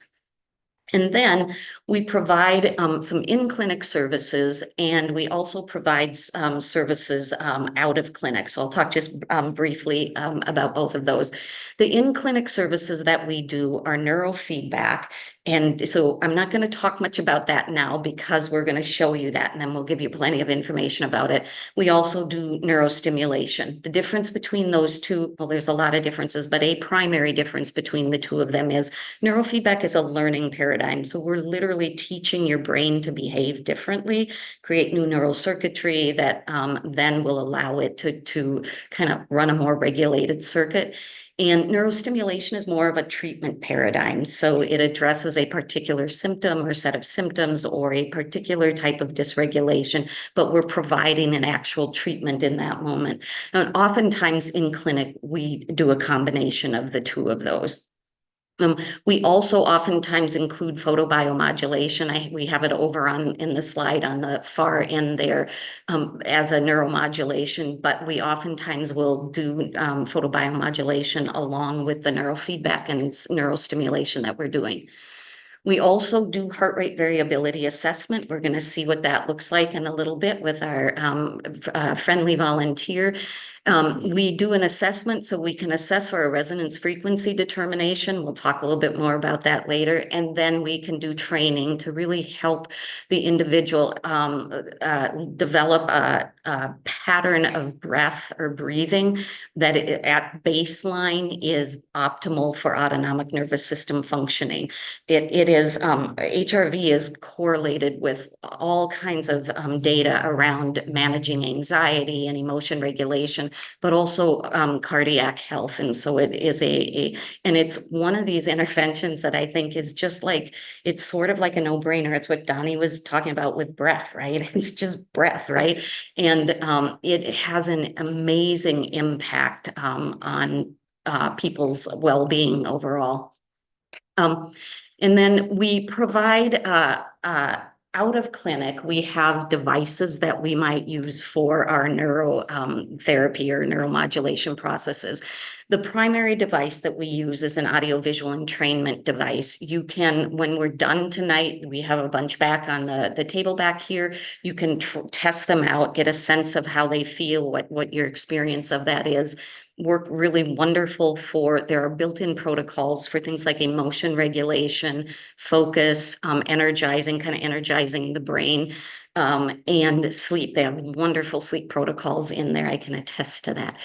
And then we provide some in-clinic services, and we also provide services out of clinic. So I'll talk just briefly about both of those. The in-clinic services that we do are neurofeedback. And so I'm not going to talk much about that now, because we're going to show you that, and then we'll give you plenty of information about it. We also do neurostimulation. The difference between those two, well, there's a lot of differences, but a primary difference between the two of them is neurofeedback is a learning paradigm. So we're literally teaching your brain to behave differently, create new neural circuitry that then will allow it to kind of run a more regulated circuit. And neurostimulation is more of a treatment paradigm. So it addresses a particular symptom or set of symptoms or a particular type of dysregulation, but we're providing an actual treatment in that moment. And oftentimes in clinic, we do a combination of the two of those. We also oftentimes include photobiomodulation. We have it over in the slide on the far end there as a neuromodulation, but we oftentimes will do photobiomodulation along with the neurofeedback and neurostimulation that we're doing. We also do heart rate variability assessment. We're going to see what that looks like in a little bit with our friendly volunteer. We do an assessment so we can assess for a resonance frequency determination. We'll talk a little bit more about that later. And then we can do training to really help the individual develop a pattern of breath or breathing that at baseline is optimal for autonomic nervous system functioning. It is HRV is correlated with all kinds of data around managing anxiety and emotion regulation, but also cardiac health. And so it is and it's one of these interventions that I think is just like, it's sort of like a no-brainer. It's what Donnie was talking about with breath, right? It's just breath, right? And it has an amazing impact on people's well-being overall. And then we provide out of clinic, we have devices that we might use for our neurotherapy or neuromodulation processes. The primary device that we use is an audiovisual entrainment device. You can, when we're done tonight, we have a bunch back on the table back here. You can test them out, get a sense of how they feel, what your experience of that is. Work really wonderful there are built-in protocols for things like emotion regulation, focus, energizing the brain, and sleep. They have wonderful sleep protocols in there. I can attest to that.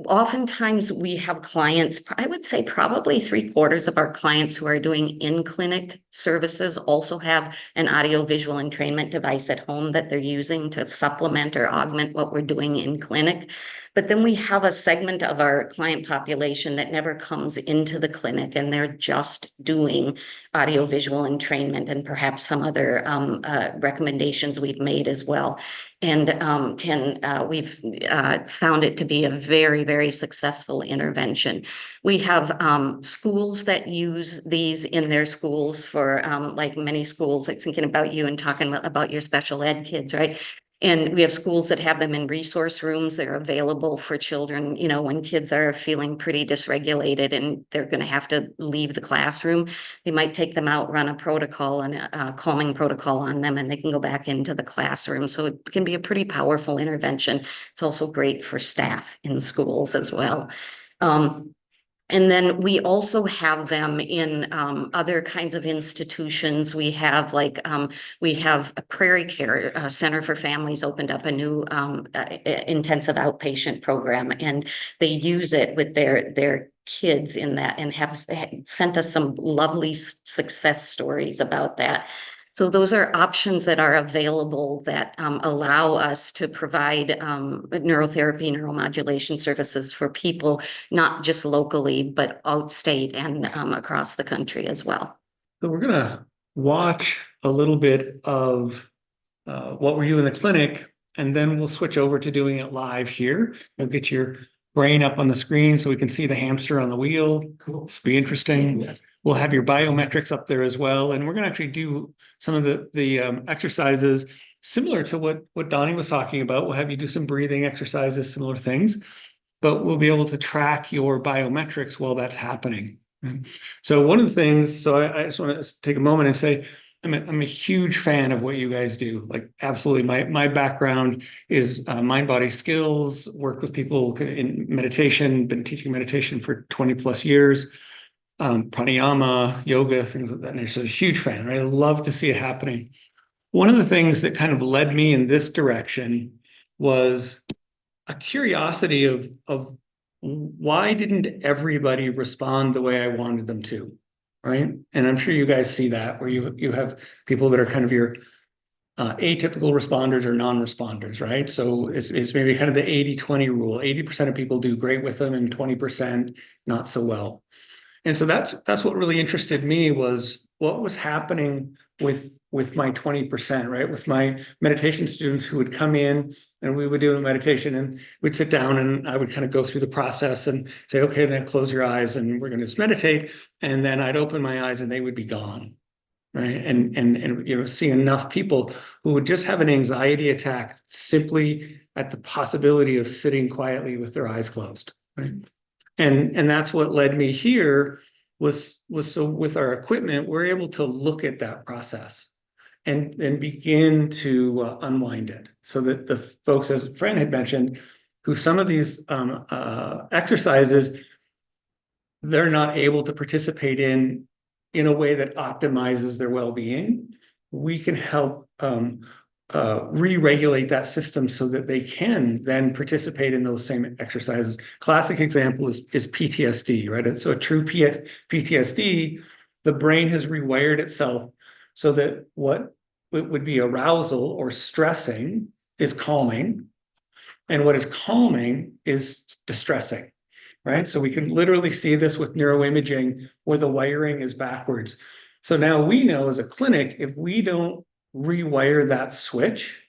Oftentimes we have clients, I would say probably 3/4 of our clients who are doing in-clinic services also have an audio-visual entrainment device at home that they're using to supplement or augment what we're doing in clinic. But then we have a segment of our client population that never comes into the clinic, and they're just doing audiovisual entrainment and perhaps some other recommendations we've made as well. And we've found it to be a very, very successful intervention. We have schools that use these in their schools for like many schools, like thinking about you and talking about your special ed kids, right? And we have schools that have them in resource rooms. They're available for children, you know, when kids are feeling pretty dysregulated and they're going to have to leave the classroom. They might take them out, run a protocol and a calming protocol on them, and they can go back into the classroom. So it can be a pretty powerful intervention. It's also great for staff in schools as well. And then we also have them in other kinds of institutions. We have a Prairie Care Center for Families opened up a new intensive outpatient program, and they use it with their kids in that, and have sent us some lovely success stories about that. So those are options that are available that allow us to provide neurotherapy, neuromodulation services for people, not just locally, but outstate and across the country as well. So we're gonna watch a little bit of what we do in the clinic, and then we'll switch over to doing it live here. We'll get your brain up on the screen so we can see the hamster on the wheel. Cool. This will be interesting. We'll have your biometrics up there as well, and we're gonna actually do some of the exercises similar to what Donnie was talking about. We'll have you do some breathing exercises, similar things, but we'll be able to track your biometrics while that's happening. So one of the things, so I just want to take a moment and say, I'm a huge fan of what you guys do. Like, absolutely. My background is mind body skills, work with people in meditation, been teaching meditation for 20 plus years, pranayama, yoga, things of that nature. So a huge fan, right? I love to see it happening. One of the things that kind of led me in this direction was a curiosity of why didn't everybody respond the way I wanted them to, right? And I'm sure you guys see that, where you have people that are kind of your atypical responders or non-responders, right? So it's maybe kind of the 80-20 rule. 80% of people do great with them and 20% not so well. And so that's what really interested me, was what was happening with my 20%, right? With my meditation students who would come in and we would do a meditation and we'd sit down and I would kind of go through the process and say, okay, now close your eyes and we're going to just meditate. And then I'd open my eyes and they would be gone, right? And you know, see enough people who would just have an anxiety attack simply at the possibility of sitting quietly with their eyes closed, right? And that's what led me here was so with our equipment, we're able to look at that process and begin to unwind it, so that the folks, as Fran had mentioned, who some of these exercises, they're not able to participate in a way that optimizes their well-being, we can help re-regulate that system so that they can then participate in those same exercises. Classic example is PTSD, right? So a true PTSD, the brain has rewired itself so that what would be arousal or stressing is calming, and what is calming is distressing, right? So we can literally see this with neuroimaging where the wiring is backwards. So now we know as a clinic, if we don't rewire that switch,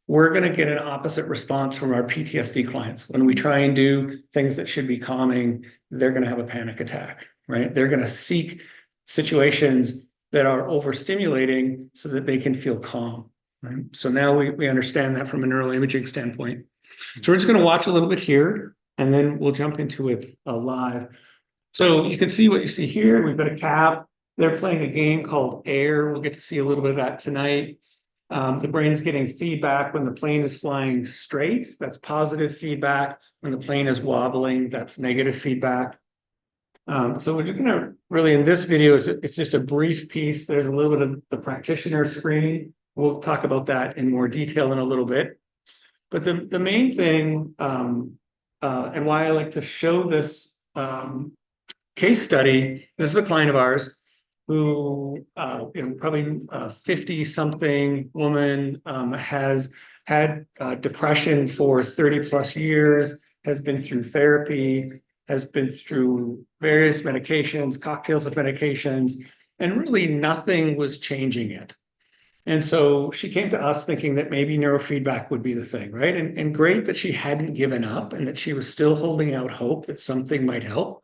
we're going to get an opposite response from our PTSD clients. When we try and do things that should be calming, they're going to have a panic attack, right? They're going to seek situations that are overstimulating so that they can feel calm, right? So now we understand that from a neuroimaging standpoint. So we're just going to watch a little bit here, and then we'll jump into it live. So you can see what you see here. We've got a cap. They're playing a game called Air. We'll get to see a little bit of that tonight. The brain is getting feedback when the plane is flying straight. That's positive feedback. When the plane is wobbling, that's negative feedback. So we're just going to really, in this video, it's just a brief piece. There's a little bit of the practitioner screen. We'll talk about that in more detail in a little bit. But the main thing, and why I like to show this case study, this is a client of ours who, probably 50-something woman, has had depression for 30 plus years, has been through therapy, has been through various medications, cocktails of medications, and really nothing was changing it. And so she came to us thinking that maybe neurofeedback would be the thing, right? And great that she hadn't given up and that she was still holding out hope that something might help.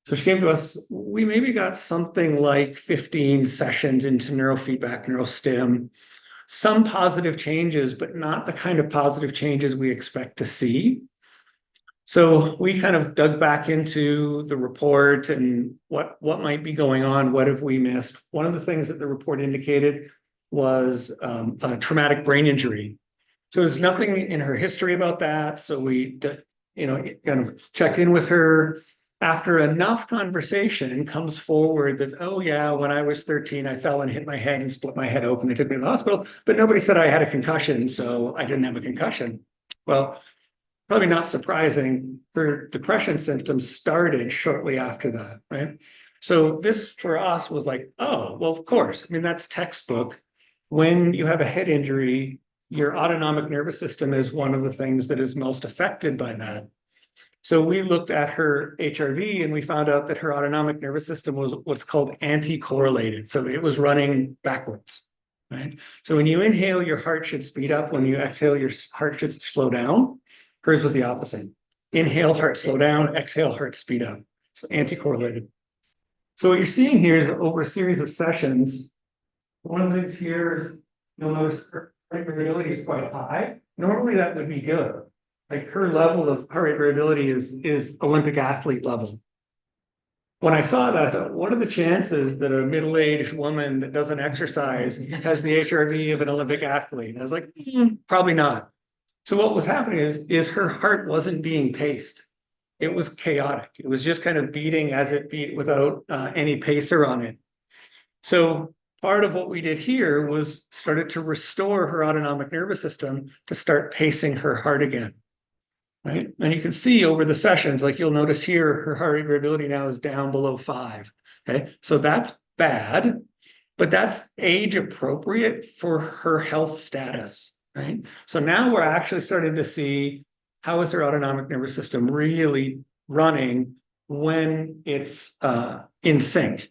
So she came to us, we maybe got something like 15 sessions into neurofeedback, neurostim, some positive changes, but not the kind of positive changes we expect to see. So we kind of dug back into the report and what might be going on, what have we missed? One of the things that the report indicated was a traumatic brain injury. So there's nothing in her history about that. So we, kind of checked in with her. After enough conversation, comes forward that, oh yeah, when I was 13, I fell and hit my head and split my head open. They took me to the hospital, but nobody said I had a concussion, so I didn't have a concussion. Well, probably not surprising, her depression symptoms started shortly after that, right? So this for us was like, oh, well, of course. I mean, that's textbook. When you have a head injury, your autonomic nervous system is one of the things that is most affected by that. So we looked at her HRV and we found out that her autonomic nervous system was what's called anti-correlated. So it was running backwards, right? So when you inhale, your heart should speed up. When you exhale, your heart should slow down. Hers was the opposite. Inhale, heart slow down, exhale, heart speed up. So anti-correlated. So what you're seeing here is over a series of sessions, one of the things here is you'll notice her heart variability is quite high. Normally that would be good. Like her level of heart rate variability is Olympic athlete level. When I saw that, I thought, what are the chances that a middle-aged woman that doesn't exercise has the HRV of an Olympic athlete? I was like, probably not. So what was happening is her heart wasn't being paced. It was chaotic. It was just kind of beating as it beat without any pacer on it. So part of what we did here was started to restore her autonomic nervous system to start pacing her heart again. Right. And you can see over the sessions, like you'll notice here, her heart rate variability now is down below 5. Okay. So that's bad, but that's age appropriate for her health status. Right. So now we're actually starting to see how is her autonomic nervous system really running when it's in sync.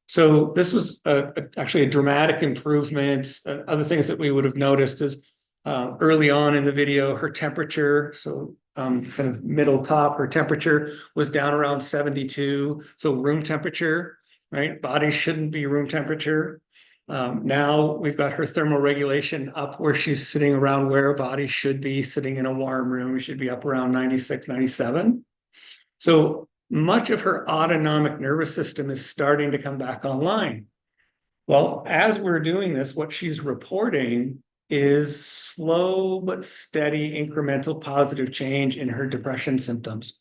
So this was actually a dramatic improvement. Other things that we would have noticed is early on in the video, her temperature, so kind of middle top, her temperature was down around 72. So room temperature, right? Body shouldn't be room temperature. Now we've got her thermal regulation up where she's sitting around where a body should be sitting in a warm room. She should be up around 96, 97. So much of her autonomic nervous system is starting to come back online. Well, as we're doing this, what she's reporting is slow but steady incremental positive change in her depression symptoms.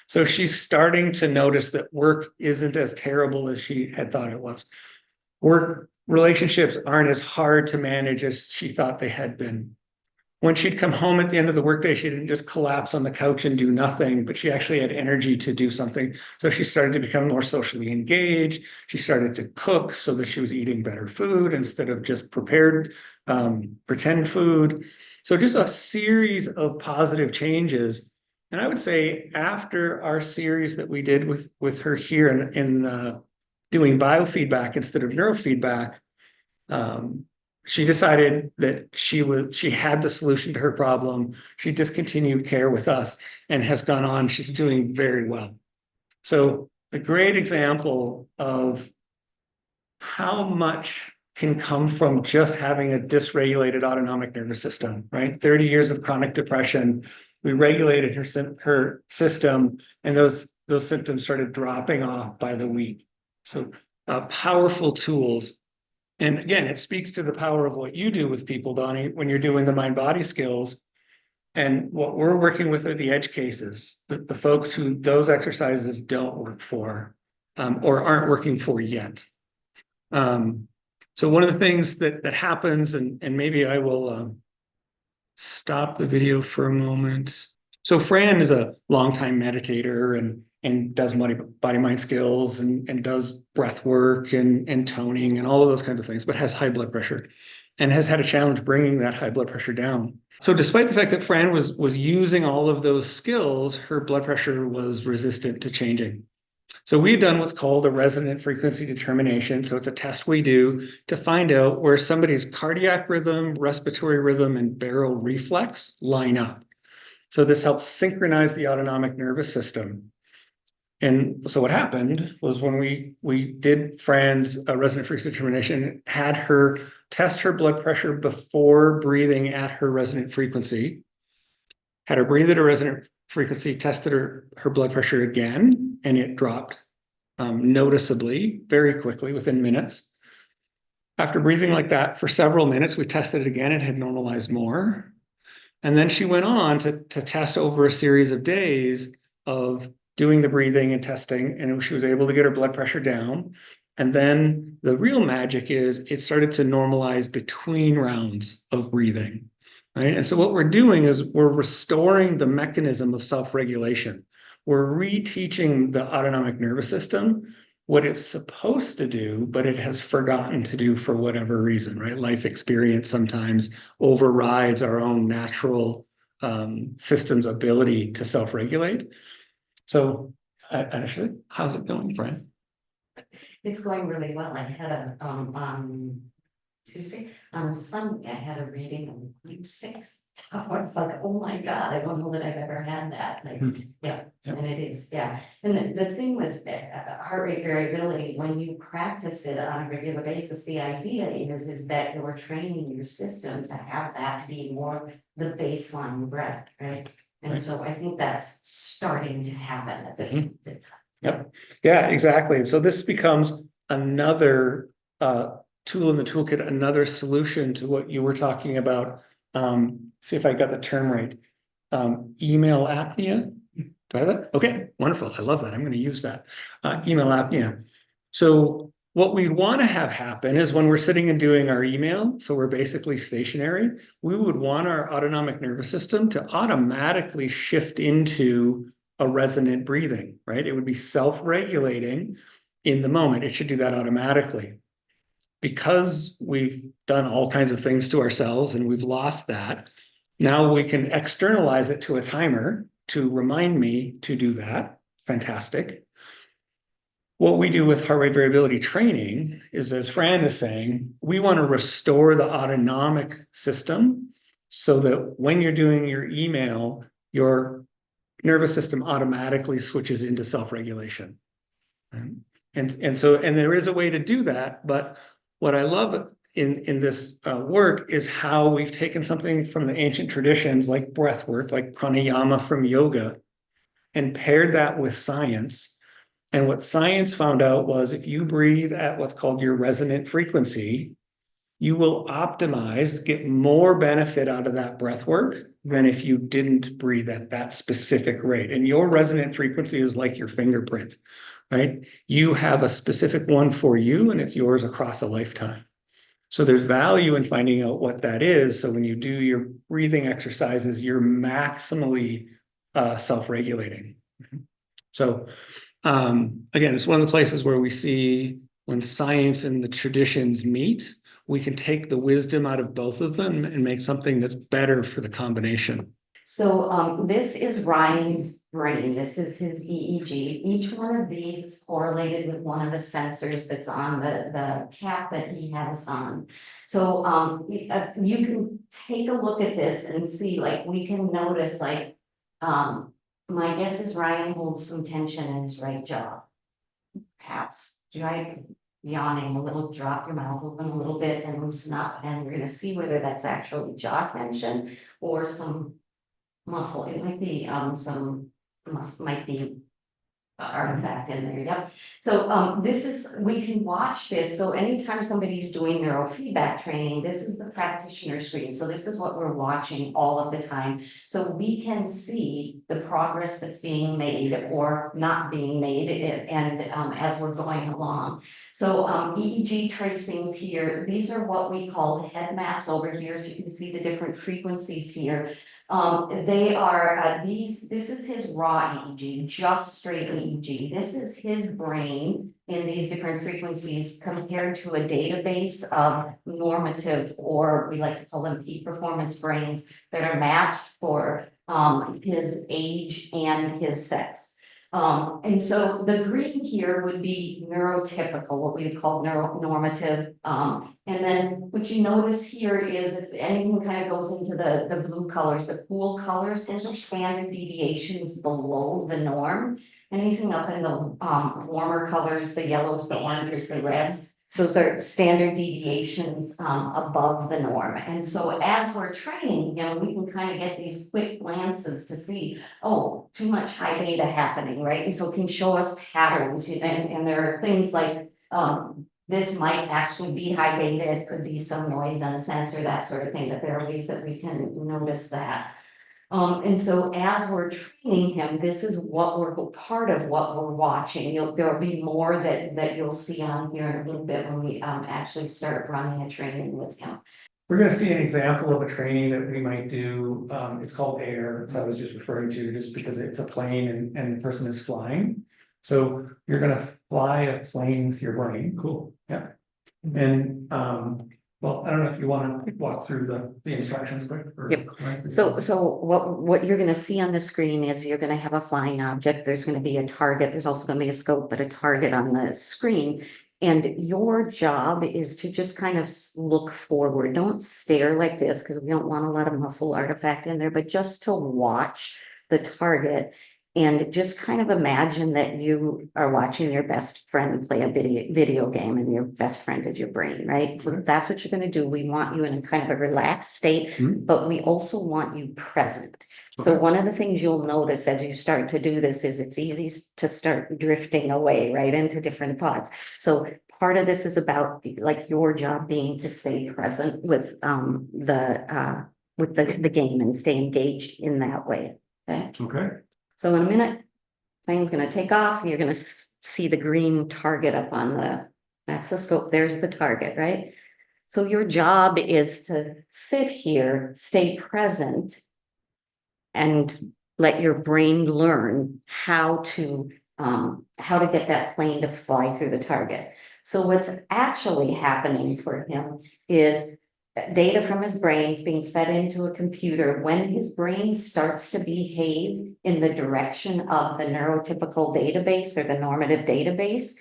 So she's starting to notice that work isn't as terrible as she had thought it was. Work relationships aren't as hard to manage as she thought they had been. When she'd come home at the end of the workday, she didn't just collapse on the couch and do nothing, but she actually had energy to do something. So she started to become more socially engaged. She started to cook so that she was eating better food instead of just prepared, pretend food. So just a series of positive changes. And I would say after our series that we did with her here in doing biofeedback instead of neurofeedback, she decided that she had the solution to her problem. She discontinued care with us and has gone on. She's doing very well. So a great example of how much can come from just having a dysregulated autonomic nervous system, right? 30 years of chronic depression. We regulated her system, and those symptoms started dropping off by the week. So powerful tools. And again, it speaks to the power of what you do with people, Donnie, when you're doing the mind-body skills. And what we're working with are the edge cases, the folks who those exercises don't work for or aren't working for yet. So one of the things that happens, and maybe I will stop the video for a moment. So Fran is a longtime meditator and does body-mind skills and does breath work and toning and all of those kinds of things, but has high blood pressure and has had a challenge bringing that high blood pressure down. So despite the fact that Fran was using all of those skills, her blood pressure was resistant to changing. So we've done what's called a resonant frequency determination. So it's a test we do to find out where somebody's cardiac rhythm, respiratory rhythm, and barrel reflex line up. So this helps synchronize the autonomic nervous system. And so what happened was when we did Fran's resonant frequency determination, had her test her blood pressure before breathing at her resonant frequency, had her breathe at a resonant frequency, tested her blood pressure again, and it dropped noticeably, very quickly, within minutes. After breathing like that for several minutes, we tested it again, it had normalized more. And then she went on to test over a series of days of doing the breathing and testing, and she was able to get her blood pressure down. And then the real magic is it started to normalize between rounds of breathing, right? And so what we're doing is we're restoring the mechanism of self-regulation. We're reteaching the autonomic nervous system what it's supposed to do, but it has forgotten to do for whatever reason, right? Life experience sometimes overrides our own natural system's ability to self-regulate. So actually, how's it going, Fran? It's going really well. I had on Tuesday, on Sunday, I had a reading on group 6. I was like, oh my God, I don't know that I've ever had that. Like, yeah, Yep. and it is, yeah. And the thing with heart rate variability, when you practice it on a regular basis, the idea is that you're training your system to have that be more the baseline breath, right? And Right. so I think that's starting to happen at this point in time. Yep. Yeah, exactly. And so this becomes another tool in the toolkit, another solution to what you were talking about. See if I got the term right. Email apnea. Do I have that? Okay, wonderful. I love that. I'm going to use that. Email apnea. So what we want to have happen is when we're sitting and doing our email, so we're basically stationary, we would want our autonomic nervous system to automatically shift into a resonant breathing, right? It would be self-regulating in the moment. It should do that automatically. Because we've done all kinds of things to ourselves and we've lost that, now we can externalize it to a timer to remind me to do that. Fantastic. What we do with heart rate variability training is, as Fran is saying, we want to restore the autonomic system so that when you're doing your email, your nervous system automatically switches into self-regulation. And there is a way to do that, but what I love in this work is how we've taken something from the ancient traditions like breath work, like pranayama from yoga, and paired that with science. And what science found out was if you breathe at what's called your resonant frequency, you will optimize, get more benefit out of that breath work than if you didn't breathe at that specific rate. And your resonant frequency is like your fingerprint, right? You have a specific one for you and it's yours across a lifetime. So there's value in finding out what that is. So when you do your breathing exercises, you're maximally self-regulating. So again, it's one of the places where we see when science and the traditions meet, we can take the wisdom out of both of them and make something that's better for the combination. So this is Ryan's brain. This is his EEG. Each one of these is correlated with one of the sensors that's on the cap that he has on. So you can take a look at this and see, like, we can notice, like, my guess is Ryan holds some tension in his right jaw. Perhaps, right? Yawning a little, drop your mouth open a little bit and loosen up, and we're gonna see whether that's actually jaw tension or some muscle. It might be might be artifact in there. Yep. So this is, we can watch this. So anytime somebody's doing neurofeedback training, this is the practitioner screen. So this is what we're watching all of the time. So we can see the progress that's being made or not being made, and as we're going along. So EEG tracings here, these are what we call head maps over here. So you can see the different frequencies here. They are this is his raw EEG, just straight EEG. This is his brain in these different frequencies compared to a database of normative, or we like to call them peak performance brains, that are matched for his age and his sex. And so the green here would be neurotypical, what we would call neuronormative. And then what you notice here is if anything kind of goes into the blue colors, the cool colors, those are standard deviations below the norm. Anything up in the warmer colors, the yellows, the oranges, the reds, those are standard deviations above the norm. And so as we're training him, we can kind of get these quick glances to see, oh, too much high beta happening, right? And so it can show us patterns, and there are things like this might actually be high beta, it could be some noise on a sensor, that sort of thing, but there are ways that we can notice that. And so as we're training him, this is what we're part of what we're watching. There'll be more that you'll see on here in a little bit when we actually start running a training with him. We're going to see an example of a training that we might do. It's called AIR, as I was just referring to, just because it's a plane and the person is flying. So you're gonna fly a plane with your brain. Cool. Yeah. And, well, I don't know if you wanna walk through the instructions quick. Yep. So what you're gonna see on the screen is you're gonna have a flying object. There's gonna be a target. There's also gonna be a scope, but a target on the screen. And your job is to just kind of look forward. Don't stare like this because we don't want a lot of muscle artifact in there, but just to watch the target. And just kind of imagine that you are watching your best friend play a video game and your best friend is your brain, right? So that's what you're going to do. We want you in a kind of a relaxed state, but we also want you present. So one of the things you'll notice as you start to do this is it's easy to start drifting away, right, into different thoughts. So part of this is about like your job being to stay present with the game and stay engaged in that way. Okay. Okay. So in a minute, plane's gonna take off, you're gonna see the green target up on that's the scope, there's the target, right? So your job is to sit here, stay present, and let your brain learn how to get that plane to fly through the target. So what's actually happening for him is data from his brain is being fed into a computer. When his brain starts to behave in the direction of the neurotypical database or the normative database,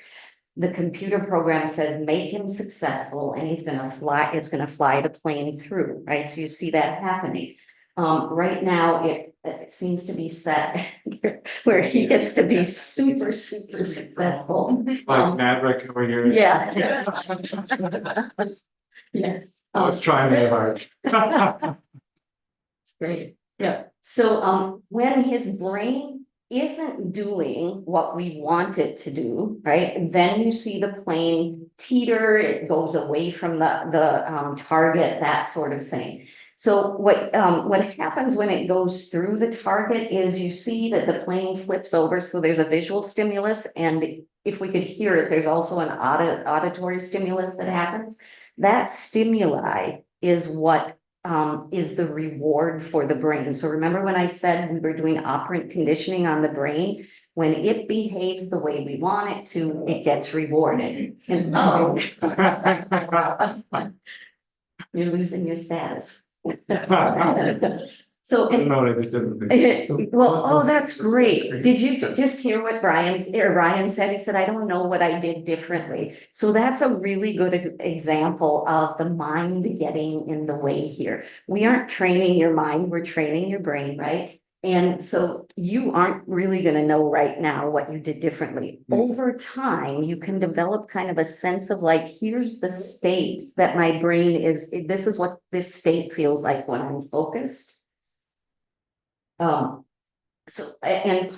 the computer program says, make him successful, and he's gonna fly, it's gonna fly the plane through, right? So you see that happening. Right now, it seems to be set where he gets to be super successful. Like Maverick over here. Yeah. Yes. Let's try very hard. It's great. Yeah. So when his brain isn't doing what we want it to do, right? Then you see the plane teeter, it goes away from the target, that sort of thing. So what happens when it goes through the target is you see that the plane flips over. So there's a visual stimulus, and if we could hear it, there's also an auditory stimulus that happens. That stimuli is what is the reward for the brain. So remember when I said we were doing operant conditioning on the brain? When it behaves the way we want it to, it gets rewarded. And you're losing your status. So, No, I didn't. well, oh, that's great. Did you just hear what Ryan said? He said, I don't know what I did differently. So that's a really good example of the mind getting in the way here. We aren't training your mind, we're training your brain, right? And so you aren't really going to know right now what you did differently. Over time, you can develop kind of a sense of like, here's the state that my brain is, this is what this state feels like when I'm focused. And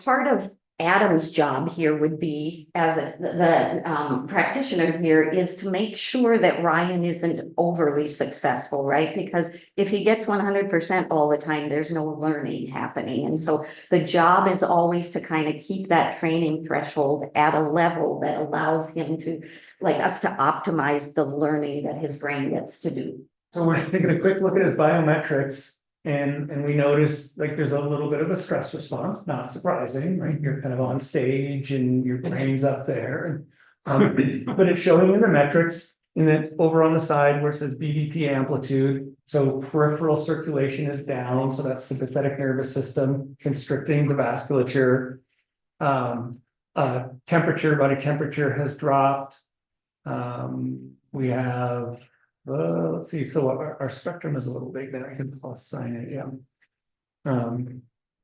part of Adam's job here would be, as the practitioner here, is to make sure that Ryan isn't overly successful, right? Because if he gets 100% all the time, there's no learning happening. And so the job is always to kind of keep that training threshold at a level that allows him to, like us, to optimize the learning that his brain gets to do. So we're taking a quick look at his biometrics. And we notice like there's a little bit of a stress response, not surprising, right? You're kind of on stage and your brain's up there. But it's showing in the metrics in that over on the side where it says BDP amplitude. So peripheral circulation is down. So that's sympathetic nervous system constricting the vasculature. Temperature, body temperature has dropped. We have let's see, so our spectrum is a little big there, I can plus sign it, yeah.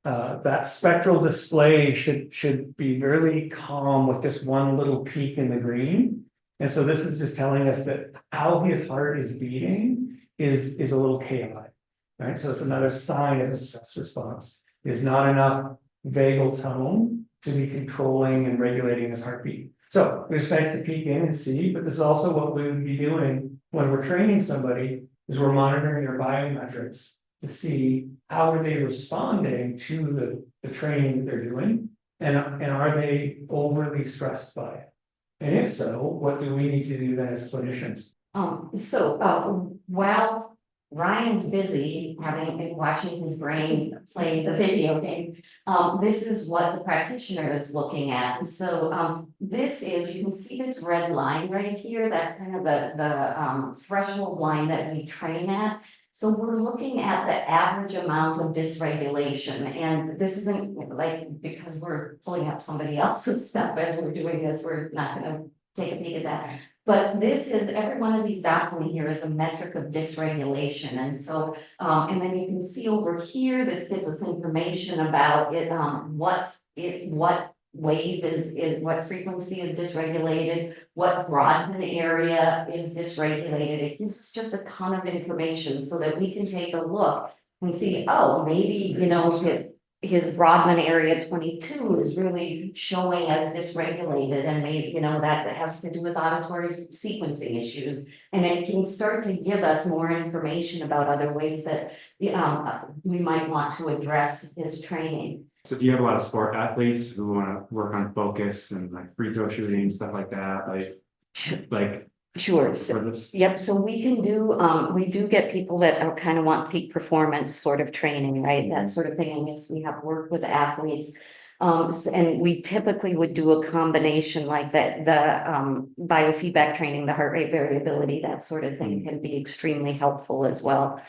That spectral display should be really calm with just one little peak in the green. And so this is just telling us that how his heart is beating is a little chaotic, right? So it's another sign of a stress response. There's not enough vagal tone to be controlling and regulating his heartbeat. So it's nice to peek in and see, but this is also what we would be doing when we're training somebody, is we're monitoring their biometrics to see how are they responding to the training that they're doing, and are they overly stressed by it? And if so, what do we need to do then as clinicians? While Ryan's busy watching his brain play the video game. This is what the practitioner is looking at. So, this is, you can see this red line right here. That's kind of the threshold line that we train at. So we're looking at the average amount of dysregulation, and this isn't like, because we're pulling up somebody else's stuff as we're doing this, we're not gonna take a peek at that. But this is, every one of these dots in here is a metric of dysregulation, and so, and then you can see over here, this gives us information about it, what wave what frequency is dysregulated, what Broadband area is dysregulated. It gives us just a ton of information so that we can take a look and see, oh, maybe, his Broadman area 22 is really showing as dysregulated, and maybe, that has to do with auditory sequencing issues. And it can start to give us more information about other ways that we might want to address his training. So do you have a lot of sport athletes who want to work on focus and like free throw shooting, stuff like that? Like Sure. for So, this? yep. So we can do, we do get people that are kind of want peak performance sort of training, right? That sort of thing. And yes, we have worked with athletes. And we typically would do a combination like that, the biofeedback training, the heart rate variability, that sort of thing can be extremely helpful as well.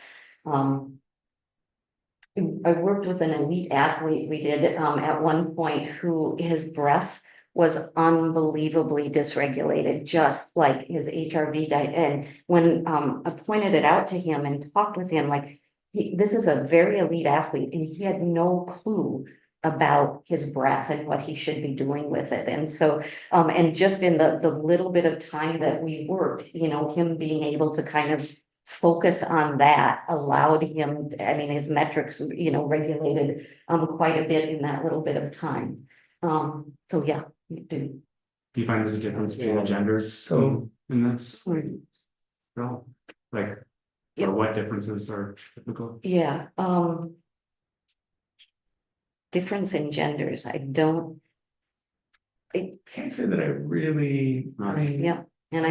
I worked with an elite athlete we did at one point who his breath was unbelievably dysregulated, just like his HRV diet. And when I pointed it out to him and talked with him, like this is a very elite athlete, and he had no clue about his breath and what he should be doing with it. And so, and just in the little bit of time that we worked, him being able to kind of focus on that allowed him, his metrics, regulated quite a bit in that little bit of time. So yeah, we do. Do you find there's a difference between the genders in this? No, like, or what differences are typical? Yeah, difference in genders, I Can't say that I really, yeah, and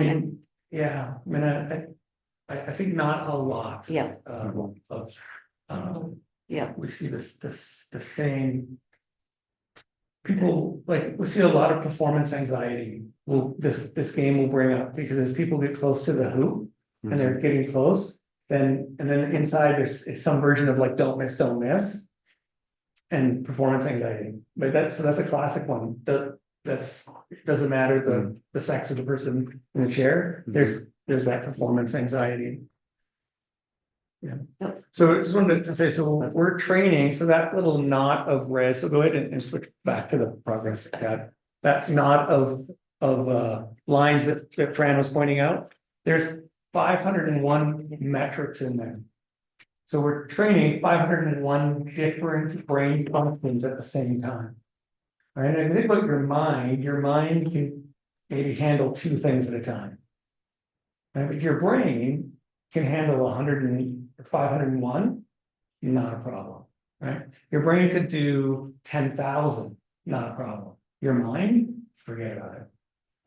I think not a lot. Yeah. Yeah. We see the same. People, like, we see a lot of performance anxiety. This game will bring up, because as people get close to the hoop and they're getting close, and then inside there's some version of like, don't miss. And performance anxiety, but that's a classic one. That's doesn't matter the sex of the person in the chair. There's that performance anxiety. Yeah. Yep. So I just wanted to say, so we're training, so that little knot of red, so go ahead and switch back to the progress tab. That knot of lines that Fran was pointing out, there's 501 metrics in there. So we're training 501 different brain functions at the same time. All right, and think about your mind can maybe handle 2 things at a time. Right? But your brain can handle 501, not a problem. Right? Your brain could do 10,000, not a problem. Your mind, forget about it.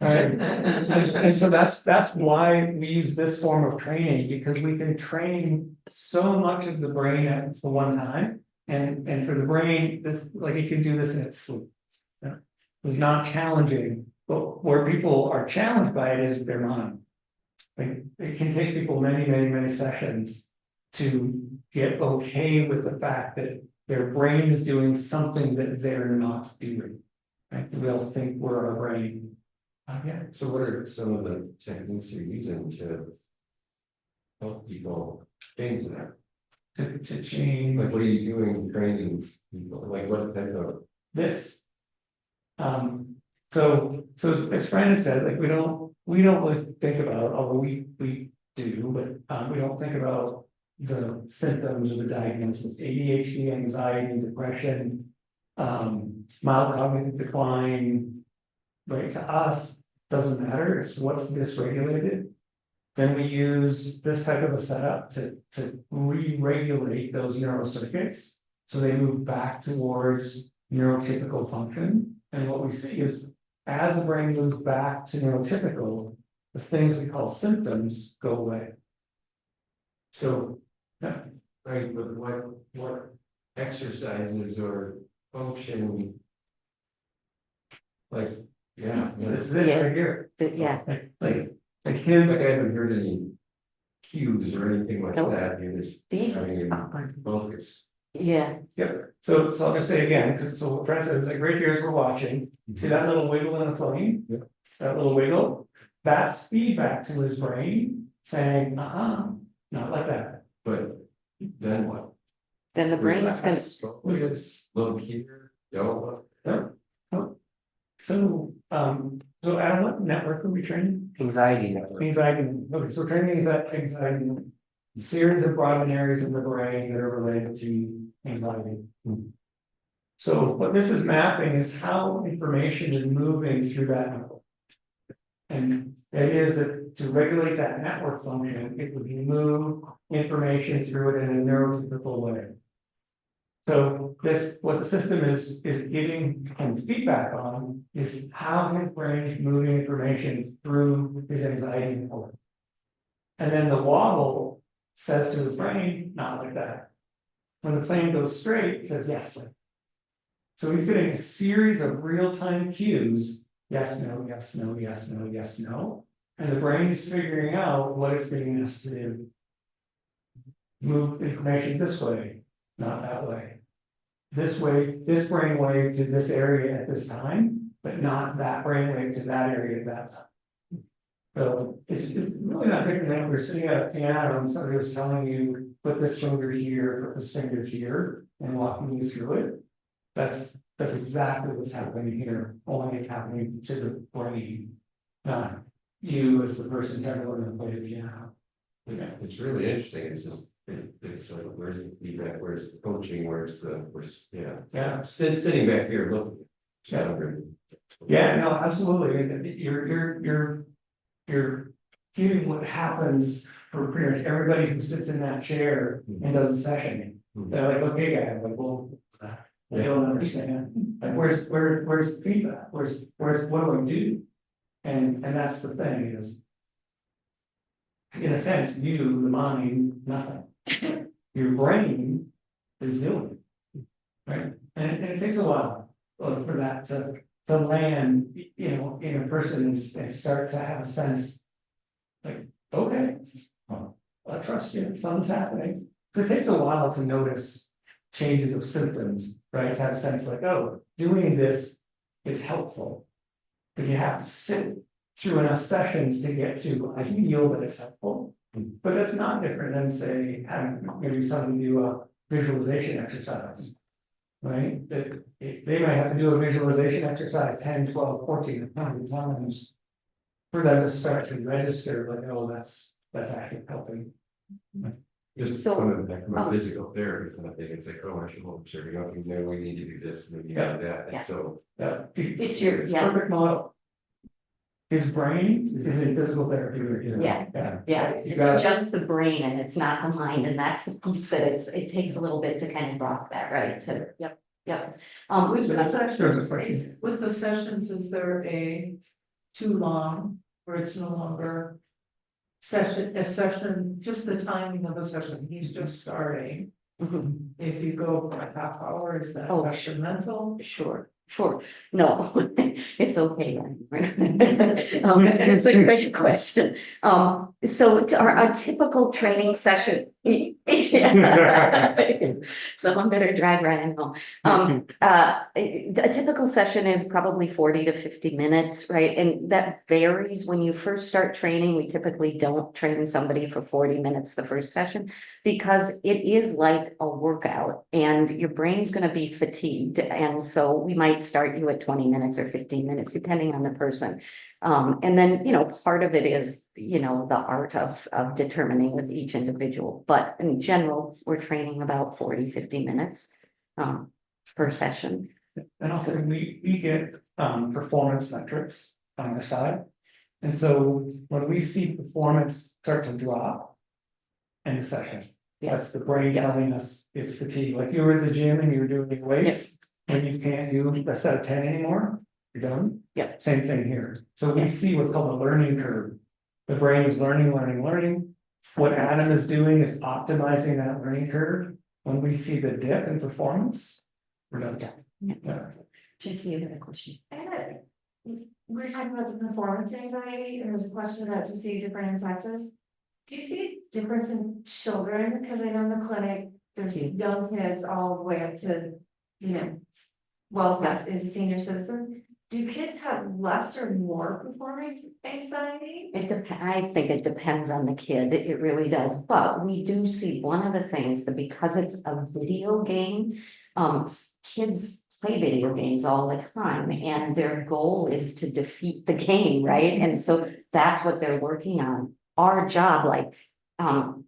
Right? and so that's why we use this form of training, because we can train so much of the brain at one time, and for the brain, this, like, it can do this in its sleep. Yeah? It's not challenging, but where people are challenged by it is their mind. Like, it can take people many sessions to get okay with the fact that their brain is doing something that they're not doing. Right? We all think we're our brain. Yeah. So what are some of the techniques you're using to help people change that? To change. Like, what are you doing training people? Like, what type of? This. So as Fran had said, like, we don't really think about, although we do, but we don't think about the symptoms or the diagnosis. ADHD, anxiety, depression, mild cognitive decline, right? To us, doesn't matter, it's what's dysregulated. Then we use this type of a setup to re-regulate those neural circuits, so they move back towards neurotypical function. And what we see is, as the brain moves back to neurotypical, the things we call symptoms go away. So Right, but what exercises or function? Like, yeah. This is it right here. Yeah, Like his. Like I haven't heard any cues or anything like Nope. that, you're just these, having him focus. yeah, Yep, so I'll just say again, because so what Fran says, like right here as we're watching, see that little wiggle in the flame? Yep. That little wiggle, that's feedback to his brain saying, not like that. But then what? then the brain is gonna, Focus, look here, don't look. So Adam, what network are we training? Anxiety network. Anxiety, okay, so training anxiety, a series of broad areas of the brain that are related to anxiety. So what this is mapping is how information is moving through that network. And the idea is that to regulate that network function, it would move information through it in a neurotypical way. So this, what the system is giving him feedback on is how his brain is moving information through his anxiety network. And then the wobble says to his brain, not like that. When the plane goes straight, it says yes. So he's getting a series of real-time cues, yes, no, yes, no, yes, no, yes, no. And the brain is figuring out what it's being asked to do. Move information this way, not that way. This way, this brain wave to this area at this time, but not that brain wave to that area at that time. So it's really not different than we're sitting at a piano and somebody was telling you, put this finger here, put this finger here, and walking you through it. That's exactly what's happening here, only it's happening to the brain, not you as the person ever learning to play the piano. Yeah, it's really interesting, it's just, it's like, where's the feedback, where's the coaching, where's, Yeah. Sitting back here, look. Yeah, no, absolutely. You're hearing what happens for pretty much everybody who sits in that chair and does a session. They're like, okay, guys, like, well, I don't understand. Like, where's the feedback? Where's what do I do? And that's the thing is, in a sense, you, the mind, nothing. Your brain is doing it, right? And it takes a while for that to land, you know, in a person and start to have a sense like, okay, I trust you, something's happening. So it takes a while to notice changes of symptoms, right? To have a sense like, oh, doing this is helpful. But you have to sit through enough sessions to get to, I feel that it's helpful. But it's not different than, say, having maybe somebody do a visualization exercise, right? That they might have to do a visualization exercise 10, 12, 14, 100 times for them to start to register, like, oh, that's actually helping. Just So, coming back from a physical therapy kind of thing, it's like, oh, I should hold serving up, and then we need to do this, and then you do that, Yeah. and so. It's your- It's yeah. perfect model. His brain is in physical therapy. Yeah. Yeah, You got it's it. just the brain and it's not the mind, and that's the piece that it takes a little bit to kind of rock that, right? To, yep. With the There's a question. sessions, is there a too long, where it's no longer a session, just the timing of a session, he's just starting. Mhm. If you go for a half hour, is that Oh, detrimental? Sure, no, it's okay. It's a great question. So our typical training session. Someone better drive Ryan home. A typical session is probably 40 to 50 minutes, right? And that varies when you first start training. We typically don't train somebody for 40 minutes the first session because it is like a workout and your brain's going to be fatigued. And so we might start you at 20 minutes or 15 minutes, depending on the person. And then, part of it is, the art of determining with each individual. But in general, we're training about 40, 50 minutes per session. And also we get performance metrics on our side. And so when we see performance start to drop in the session, that's the brain telling us it's fatigue. Like you were at the gym and you were doing your weights, when you can't do a set of 10 anymore, you're done. Yeah. Same thing here. So we see what's called a learning curve. The brain is learning. what Adam is doing is optimizing that learning curve. When we see the dip in performance, we're done. Yeah. Tracy, you have a question? I had a- We were talking about the performance anxiety, and there was a question about, do you see different in sexes? Do you see a difference in children? Because I know in the clinic, there's young kids all the way up to, you know, well, past into senior citizen. Do kids have less or more performance anxiety? I think it depends on the kid, it really does, but we do see one of the things that because it's a video game, kids play video games all the time and their goal is to defeat the game, right? And so that's what they're working on. Our job, like,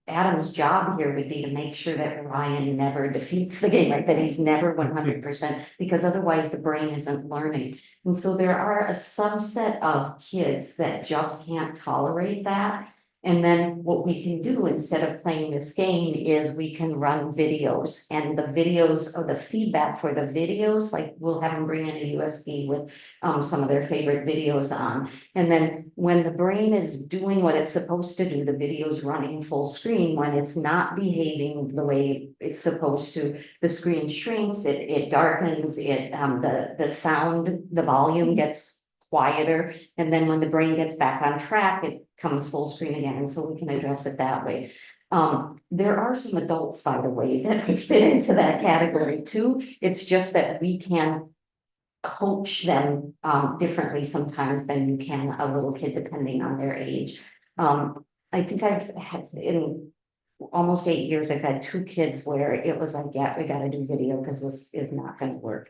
Adam's job here would be to make sure that Ryan never defeats the game, right? That he's never 100%, because otherwise the brain isn't learning. And so there are a subset of kids that just can't tolerate that. And then what we can do instead of playing this game is we can run videos, and the videos or the feedback for the videos, like we'll have them bring in a USB with some of their favorite videos on. And then when the brain is doing what it's supposed to do, the video's running full screen. When it's not behaving the way it's supposed to, the screen shrinks, it darkens, the sound, the volume gets quieter, and then when the brain gets back on track, it comes full screen again, and so we can address it that way. There are some adults, by the way, that would fit into that category too. It's just that we can coach them differently sometimes than you can a little kid, depending on their age. I think I've had in almost 8 years, I've had 2 kids where it was like, yeah, we got to do video because this is not going to work.